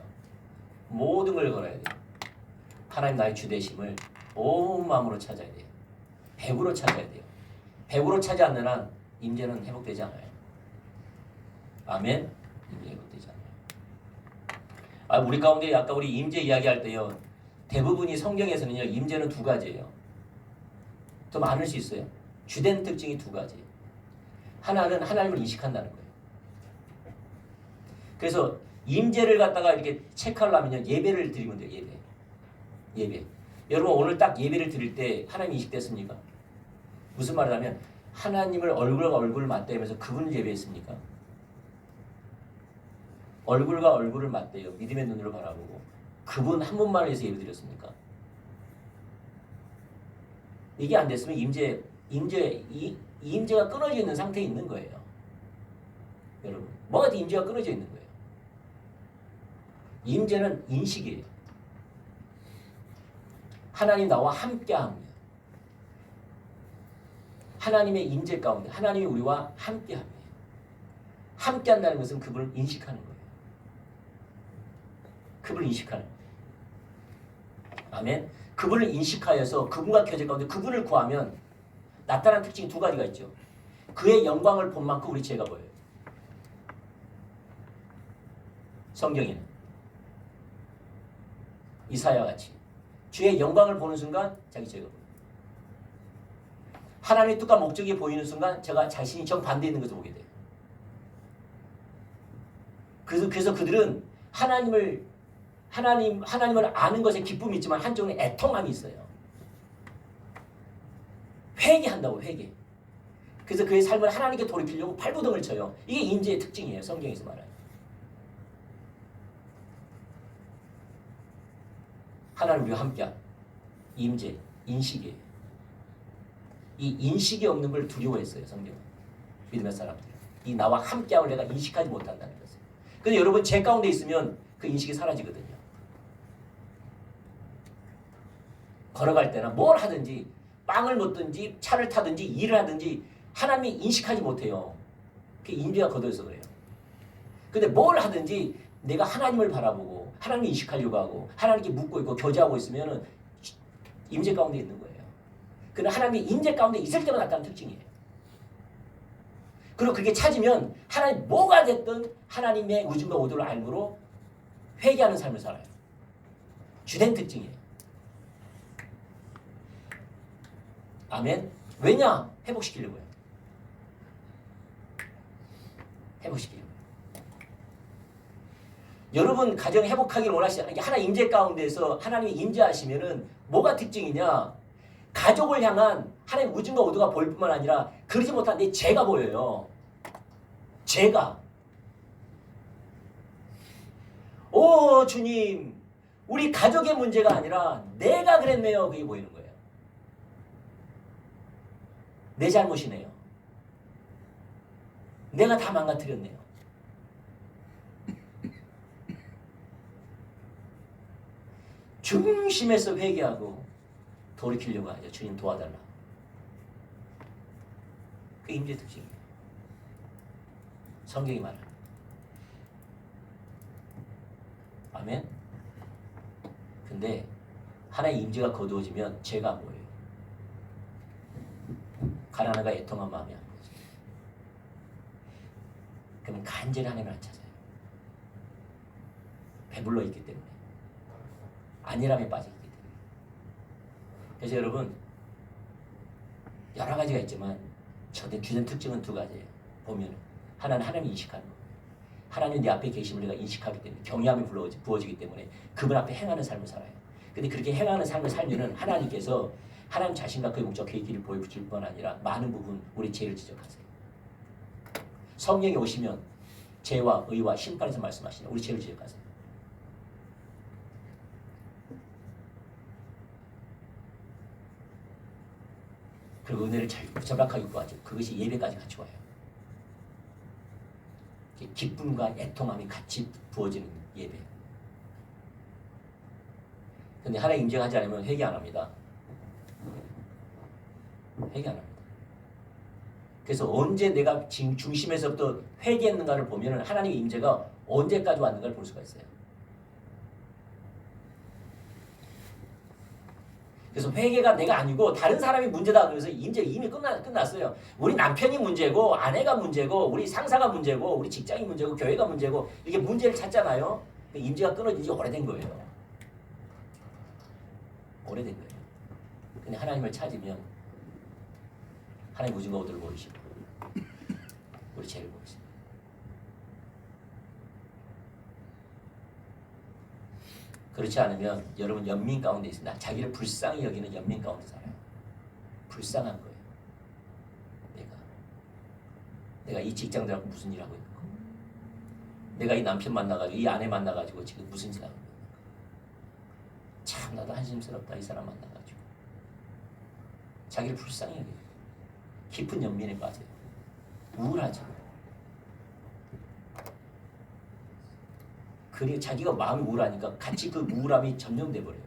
모든 걸 걸어야 돼요. 하나님 나의 주되심을 온 마음으로 찾아야 돼요. 100으로 찾아야 돼요. 100으로 찾지 않는 한 임재는 회복되지 않아요. 아멘. 임재 회복되지 않아요. 우리 가운데 아까 우리 임재 이야기할 때요 대부분이 성경에서는요 임재는 두 가지예요. 더 많을 수 있어요. 주된 특징이 두 가지예요. 하나는 하나님을 인식한다는 거예요. 그래서 임재를 갖다가 이렇게 체크하려면요 예배를 드리면 돼요. 예배. 여러분 오늘 딱 예배를 드릴 때 하나님 인식됐습니까? 무슨 말을 하면 하나님을 얼굴과 얼굴을 맞대면서 그분을 예배했습니까? 얼굴과 얼굴을 맞대요. 믿음의 눈으로 바라보고 그분 한 분만을 위해서 예배 드렸습니까? 이게 안 됐으면 임재가 끊어져 있는 상태에 있는 거예요. 여러분 뭐가 임재가 끊어져 있는 거예요. 임재는 인식이에요. 하나님 나와 함께합니다. 하나님의 임재 가운데 하나님이 우리와 함께합니다. 함께한다는 것은 그분을 인식하는 거예요. 그분을 인식하는 거예요. 아멘. 그분을 인식하여서 그분과 교제 가운데 그분을 구하면 나타나는 특징이 두 가지가 있죠. 그의 영광을 본 만큼 우리 죄가 보여요. 성경에는 이사야 같이 주의 영광을 보는 순간 자기 죄가 보여요. 하나님의 뜻과 목적이 보이는 순간 제가 자신이 정반대에 있는 것을 보게 돼요. 그래서 그들은 하나님을 아는 것에 기쁨이 있지만 한쪽은 애통함이 있어요. 회개한다고 회개. 그래서 그의 삶을 하나님께 돌이키려고 발버둥을 쳐요. 이게 임재의 특징이에요. 성경에서 말하는. 하나님 우리와 함께한 임재, 인식이에요. 이 인식이 없는 걸 두려워했어요. 성경은. 믿음의 사람들. 이 나와 함께함을 내가 인식하지 못한다는 것을. 근데 여러분 제 가운데 있으면 그 인식이 사라지거든요. 걸어갈 때나 뭘 하든지 빵을 먹든지 차를 타든지 일을 하든지 하나님이 인식하지 못해요. 그게 인비가 거둬서 그래요. 근데 뭘 하든지 내가 하나님을 바라보고 하나님을 인식하려고 하고 하나님께 묻고 있고 교제하고 있으면 임재 가운데 있는 거예요. 그는 하나님이 임재 가운데 있을 때만 나타나는 특징이에요. 그리고 그게 찾으면 하나님 뭐가 됐든 하나님의 의중과 의도를 알므로 회개하는 삶을 살아요. 주된 특징이에요. 아멘. 왜냐? 회복시키려고요. 회복시키려고요. 여러분 가정 회복하기를 원하시는 하나님 임재 가운데서 하나님이 임재하시면은 뭐가 특징이냐? 가족을 향한 하나님 의중과 의도가 보일 뿐만 아니라 그러지 못한 내 죄가 보여요. 죄가. 오 주님, 우리 가족의 문제가 아니라 내가 그랬네요. 그게 보이는 거예요. 내 잘못이네요. 내가 다 망가뜨렸네요. 중심에서 회개하고 돌이키려고 하죠. 주님 도와달라. 그게 임재 특징이에요. 성경이 말하는. 아멘. 근데 하나의 임재가 거두어지면 죄가 안 보여요. 가난함과 애통한 마음이 안 보여요. 그러면 간절히 하나님을 안 찾아요. 배불러 있기 때문에. 안일함에 빠져 있기 때문에. 그래서 여러분 여러 가지가 있지만 저의 주된 특징은 두 가지예요. 보면 하나는 하나님 인식하는 거예요. 하나님 내 앞에 계심을 내가 인식하기 때문에 경외함이 부어지기 때문에 그분 앞에 행하는 삶을 살아요. 근데 그렇게 행하는 삶을 살면은 하나님께서 하나님 자신과 그의 목적 그의 길을 보여줄 뿐 아니라 많은 부분 우리 죄를 지적하세요. 성령이 오시면 죄와 의와 심판에서 말씀하시냐 우리 죄를 지적하세요. 그리고 은혜를 절박하게 구하죠. 그것이 예배까지 같이 와요. 기쁨과 애통함이 같이 부어지는 예배. 근데 하나님 인정하지 않으면 회개 안 합니다. 회개 안 합니다. 그래서 언제 내가 중심에서부터 회개했는가를 보면 하나님의 임재가 언제까지 왔는가를 볼 수가 있어요. 그래서 회개가 내가 아니고 다른 사람이 문제다 그래서 임재 이미 끝났어요. 우리 남편이 문제고 아내가 문제고 우리 상사가 문제고 우리 직장이 문제고 교회가 문제고 이게 문제를 찾잖아요. 임재가 끊어진 지 오래된 거예요. 오래된 거예요. 근데 하나님을 찾으면 하나님 의중과 의도를 보이시고 우리 죄를 보이시고 그렇지 않으면 여러분 연민 가운데 있습니다. 자기를 불쌍히 여기는 연민 가운데 살아요. 불쌍한 거예요. 내가 이 직장 들어가고 무슨 일 하고 있는 거. 내가 이 남편 만나가지고 이 아내 만나가지고 지금 무슨 짓 하고 있는 거. 참 나도 한심스럽다 이 사람 만나가지고. 자기를 불쌍히 여겨요. 깊은 연민에 빠져요. 우울하죠. 그리고 자기가 마음이 우울하니까 같이 그 우울함이 점령돼 버려요.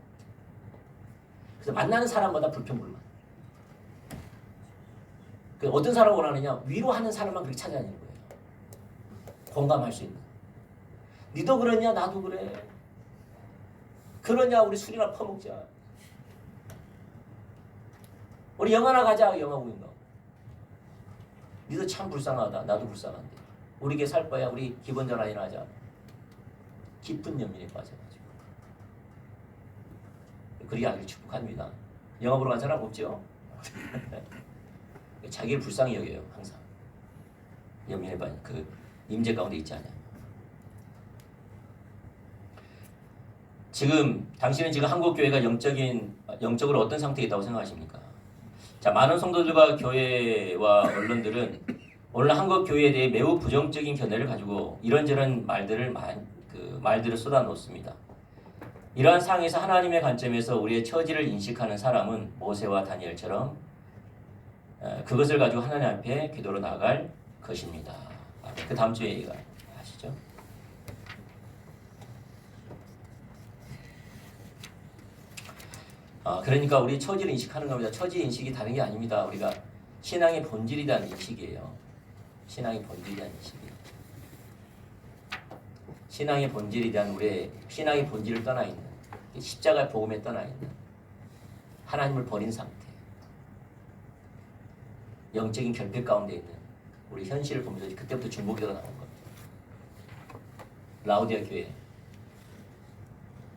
그래서 만나는 사람마다 불평불만. 그 어떤 사람을 원하느냐? 위로하는 사람만 그렇게 찾아다니는 거예요. 공감할 수 있는. 니도 그러냐? 나도 그래. 그러냐? 우리 술이나 퍼먹자. 우리 영화나 가자. 영화 보인다. 니도 참 불쌍하다. 나도 불쌍한데. 우리 게 살 거야. 우리 기본 전환이나 하자. 깊은 연민에 빠져가지고 그리 아주 축복합니다. 영화 보러 간 사람 없죠? 자기를 불쌍히 여겨요. 항상 연민에 빠져 그 임재 가운데 있지 않아요. 지금 당신은 지금 한국 교회가 영적으로 어떤 상태에 있다고 생각하십니까? 자, 많은 성도들과 교회와 언론들은 오늘 한국 교회에 대해 매우 부정적인 견해를 가지고 이런저런 말들을 쏟아놓습니다. 이러한 상황에서 하나님의 관점에서 우리의 처지를 인식하는 사람은 모세와 다니엘처럼 그것을 가지고 하나님 앞에 기도로 나아갈 것입니다. 그 다음 주에 얘기가 아시죠? 그러니까 우리 처지를 인식하는 겁니다. 처지 인식이 다른 게 아닙니다. 우리가 신앙의 본질이라는 인식이에요. 신앙의 본질이라는 인식이에요. 신앙의 본질에 대한 우리의 신앙의 본질을 떠나 있는 십자가 복음에 떠나 있는 하나님을 버린 상태, 영적인 결핍 가운데 있는 우리 현실을 보면서 그때부터 중보기도가 나온 겁니다. 라오디아 교회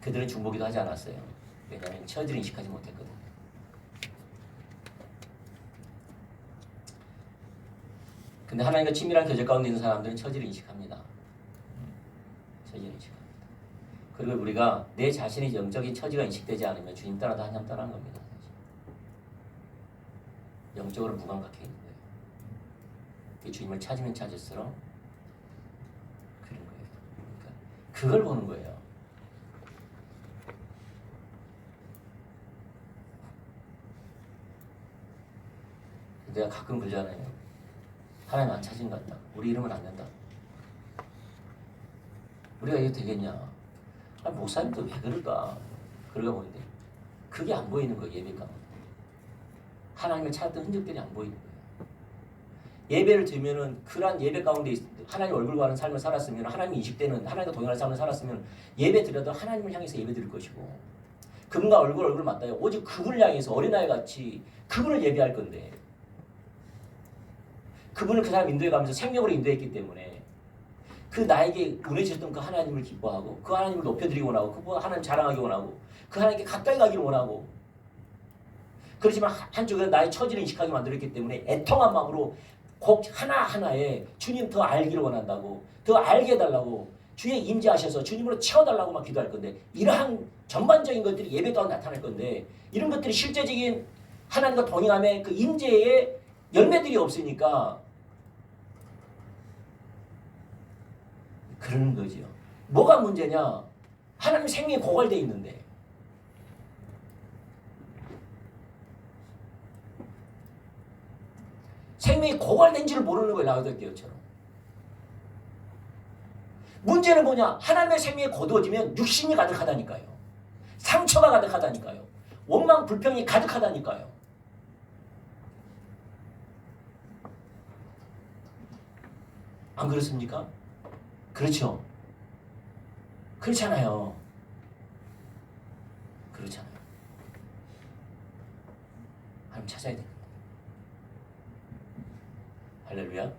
그들은 중보기도 하지 않았어요. 왜냐하면 처지를 인식하지 못했거든요. 근데 하나님과 친밀한 교제 가운데 있는 사람들은 처지를 인식합니다. 처지를 인식합니다. 그리고 우리가 내 자신의 영적인 처지가 인식되지 않으면 주님 따라도 한참 따라한 겁니다. 사실. 영적으로 무감각해 있는 거예요. 주님을 찾으면 찾을수록 그런 거예요. 그러니까 그걸 보는 거예요. 내가 가끔 그러잖아요. 하나님 안 찾은 것 같다. 우리 이러면 안 된다. 우리가 이게 되겠냐? 목사님도 왜 그럴까? 그러가 보는데 그게 안 보이는 거예요. 예배 가운데. 하나님을 찾았던 흔적들이 안 보이는 거예요. 예배를 드리면은 그러한 예배 가운데 하나님 얼굴 보는 삶을 살았으면 하나님 인식되는 하나님과 동행하는 삶을 살았으면 예배 드려도 하나님을 향해서 예배 드릴 것이고 그분과 얼굴 맞닿아요. 오직 그분을 향해서 어린아이 같이 그분을 예배할 건데 그분을 그 사람 인도해 가면서 생명으로 인도했기 때문에 그 나에게 은혜 주셨던 그 하나님을 기뻐하고 그 하나님을 높여드리기 원하고 그 하나님 자랑하기 원하고 그 하나님께 가까이 가기를 원하고 그렇지만 한쪽에는 나의 처지를 인식하게 만들었기 때문에 애통한 마음으로 곡 하나하나에 주님 더 알기를 원한다고 더 알게 해달라고 주의 임재하셔서 주님으로 채워달라고 막 기도할 건데 이러한 전반적인 것들이 예배 가운데 나타날 건데 이런 것들이 실제적인 하나님과 동행함의 그 임재의 열매들이 없으니까 그러는 거죠. 뭐가 문제냐? 하나님 생명이 고갈되어 있는데 생명이 고갈된지를 모르는 거예요. 라오디아 교회처럼. 문제는 뭐냐? 하나님의 생명이 거두어지면 육신이 가득하다니까요. 상처가 가득하다니까요. 원망 불평이 가득하다니까요. 안 그렇습니까? 그렇죠. 그렇잖아요. 그렇잖아요. 하나님 찾아야 됩니다. 할렐루야.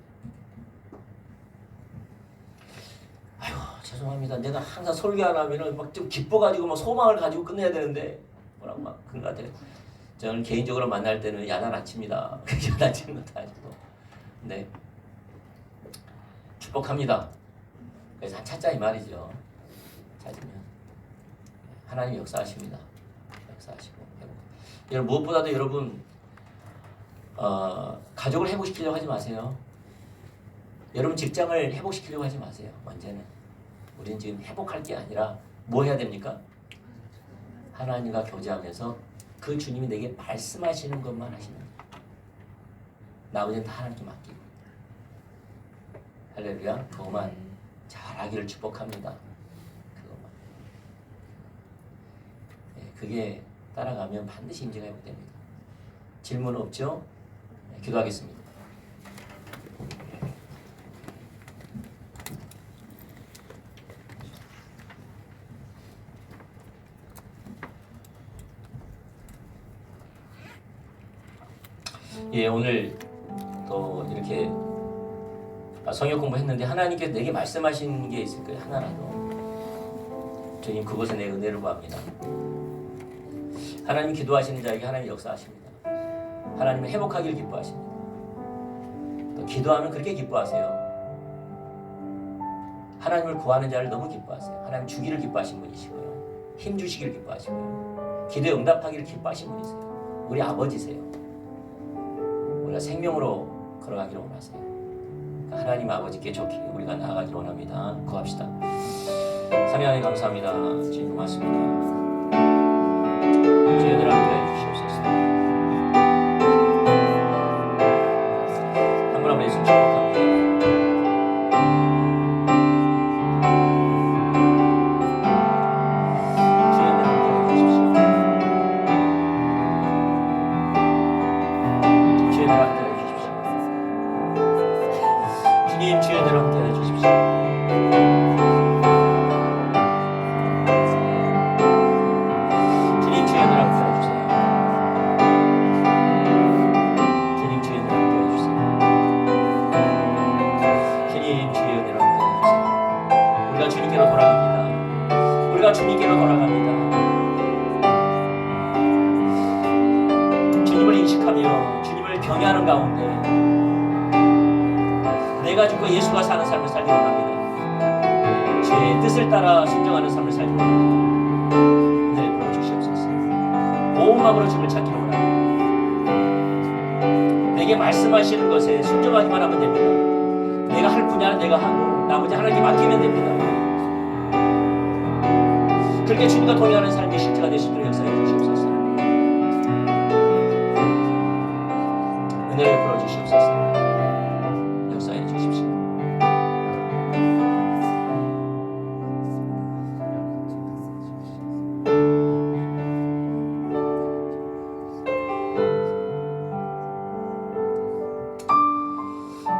아이고 죄송합니다. 내가 항상 설교 안 하면은 막 좀 기뻐가지고 막 소망을 가지고 끝내야 되는데 뭐라고 막 그런 것 같아요. 저는 개인적으로 만날 때는 야단 안 칩니다. 야단 치는 것도 아니고. 네. 축복합니다. 그래서 한 찾자 이 말이죠. 찾으면 하나님 역사하십니다. 역사하시고 여러분 무엇보다도 여러분 가족을 회복시키려고 하지 마세요. 여러분 직장을 회복시키려고 하지 마세요. 언제는 우리는 지금 회복할 게 아니라 뭐 해야 됩니까? 하나님과 교제하면서 그 주님이 내게 말씀하시는 것만 하시면 나머지는 다 하나님께 맡기고 할렐루야. 그것만 잘하기를 축복합니다. 그것만. 네, 그게 따라가면 반드시 임재가 회복됩니다. 질문 없죠? 네, 기도하겠습니다. 예, 오늘 또 이렇게 성역 공부했는데 하나님께서 내게 말씀하신 게 있을 거예요. 하나라도. 주님 그곳에 내 은혜를 구합니다. 하나님 기도하시는 자에게 하나님 역사하십니다. 하나님은 회복하기를 기뻐하십니다. 또 기도하면 그렇게 기뻐하세요. 하나님을 구하는 자를 너무 기뻐하세요. 하나님 주기를 기뻐하신 분이시고요. 힘 주시길 기뻐하시고요. 기도에 응답하기를 기뻐하신 분이세요. 우리 아버지세요. 우리가 생명으로 걸어가기를 원하세요. 하나님 아버지께 좋게 우리가 나아가기를 원합니다. 구합시다. 하나님 하나님 감사합니다. 주님 고맙습니다. 저희들 함께 해주시옵소서. 한 분 한 분 예수 축복합니다. 주님들 함께 해주십시오. 주님들 함께 해주십시오. 주님 주님들 함께 해주십시오. 주님께로 돌아갑니다. 주님을 인식하며 주님을 경외하는 가운데 내가 죽고 예수가 사는 삶을 살기 원합니다. 주의 뜻을 따라 순종하는 삶을 살기 원합니다. 은혜를 부어주시옵소서. 온 마음으로 주님을 찾기를 원합니다. 내게 말씀하시는 것에 순종하기만 하면 됩니다. 내가 할 분야는 내가 하고 나머지 하나님께 맡기면 됩니다. 그렇게 주님과 동행하는 삶의 실제가 되실 수 있도록 역사해 주시옵소서. 은혜를 풀어 주시옵소서. 역사해 주십시오.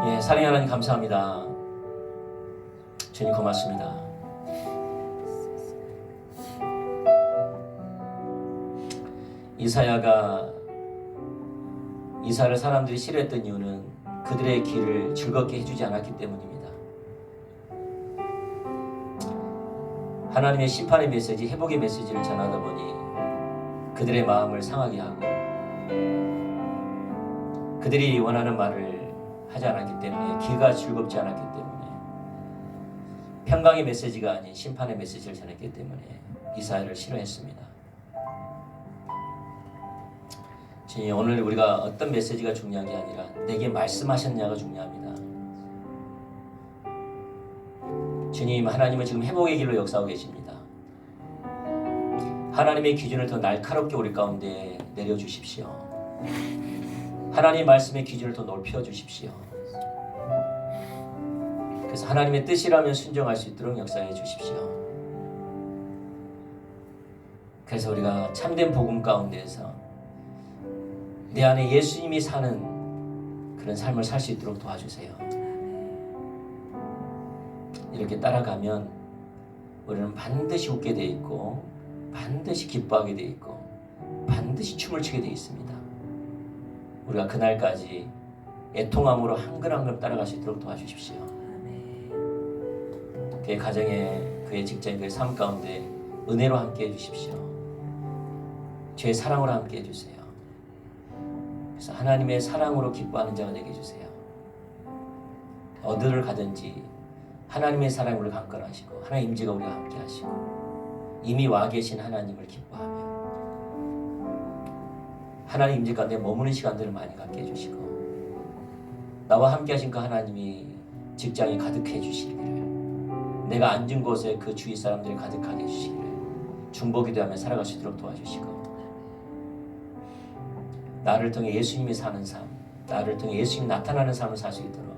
예, 사랑의 하나님 감사합니다. 주님 고맙습니다. 이사야가 이사를 사람들이 싫어했던 이유는 그들의 길을 즐겁게 해주지 않았기 때문입니다. 하나님의 심판의 메시지, 회복의 메시지를 전하다 보니 그들의 마음을 상하게 하고 그들이 원하는 말을 하지 않았기 때문에 귀가 즐겁지 않았기 때문에 평강의 메시지가 아닌 심판의 메시지를 전했기 때문에 이사야를 싫어했습니다. 오늘 우리가 어떤 메시지가 중요한 게 아니라 내게 말씀하셨냐가 중요합니다. 주님, 하나님은 지금 회복의 길로 역사하고 계십니다. 하나님의 기준을 더 날카롭게 우리 가운데 내려주십시오. 하나님의 말씀의 기준을 더 높여주십시오. 그래서 하나님의 뜻이라면 순종할 수 있도록 역사해 주십시오. 그래서 우리가 참된 복음 가운데에서 내 안에 예수님이 사는 그런 삶을 살 수 있도록 도와주세요. 이렇게 따라가면 우리는 반드시 웃게 돼 있고 반드시 기뻐하게 돼 있고 반드시 춤을 추게 돼 있습니다. 우리가 그날까지 애통함으로 한 걸음 한 걸음 따라갈 수 있도록 도와주십시오. 그의 가정에, 그의 직장, 그의 삶 가운데 은혜로 함께 해주십시오. 주의 사랑으로 함께 해주세요. 그래서 하나님의 사랑으로 기뻐하는 자가 되게 해주세요. 어디를 가든지 하나님의 사랑으로 강건하시고 하나님의 임재가 우리와 함께 하시고 이미 와 계신 하나님을 기뻐하며 하나님 임재 가운데 머무는 시간들을 많이 갖게 해주시고 나와 함께 하신 그 하나님이 직장에 가득해 주시기를, 내가 앉은 곳에 그 주위 사람들이 가득하게 해주시기를 중보기도하며 살아갈 수 있도록 도와주시고 나를 통해 예수님이 사는 삶, 나를 통해 예수님이 나타나는 삶을 살 수 있도록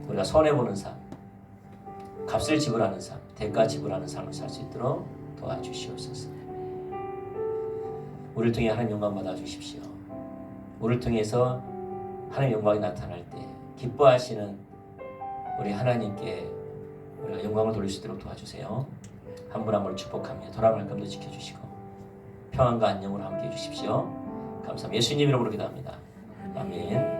우리가 손해보는 삶, 값을 지불하는 삶, 대가 지불하는 삶을 살 수 있도록 도와주시옵소서. 우리를 통해 하나님 영광 받아주십시오. 우리를 통해서 하나님 영광이 나타날 때 기뻐하시는 우리 하나님께 우리가 영광을 돌릴 수 있도록 도와주세요. 한 분 한 분을 축복하며 돌아갈 감도 지켜주시고 평안과 안녕으로 함께 해주십시오. 감사합니다. 예수님 이름으로 기도합니다. 아멘.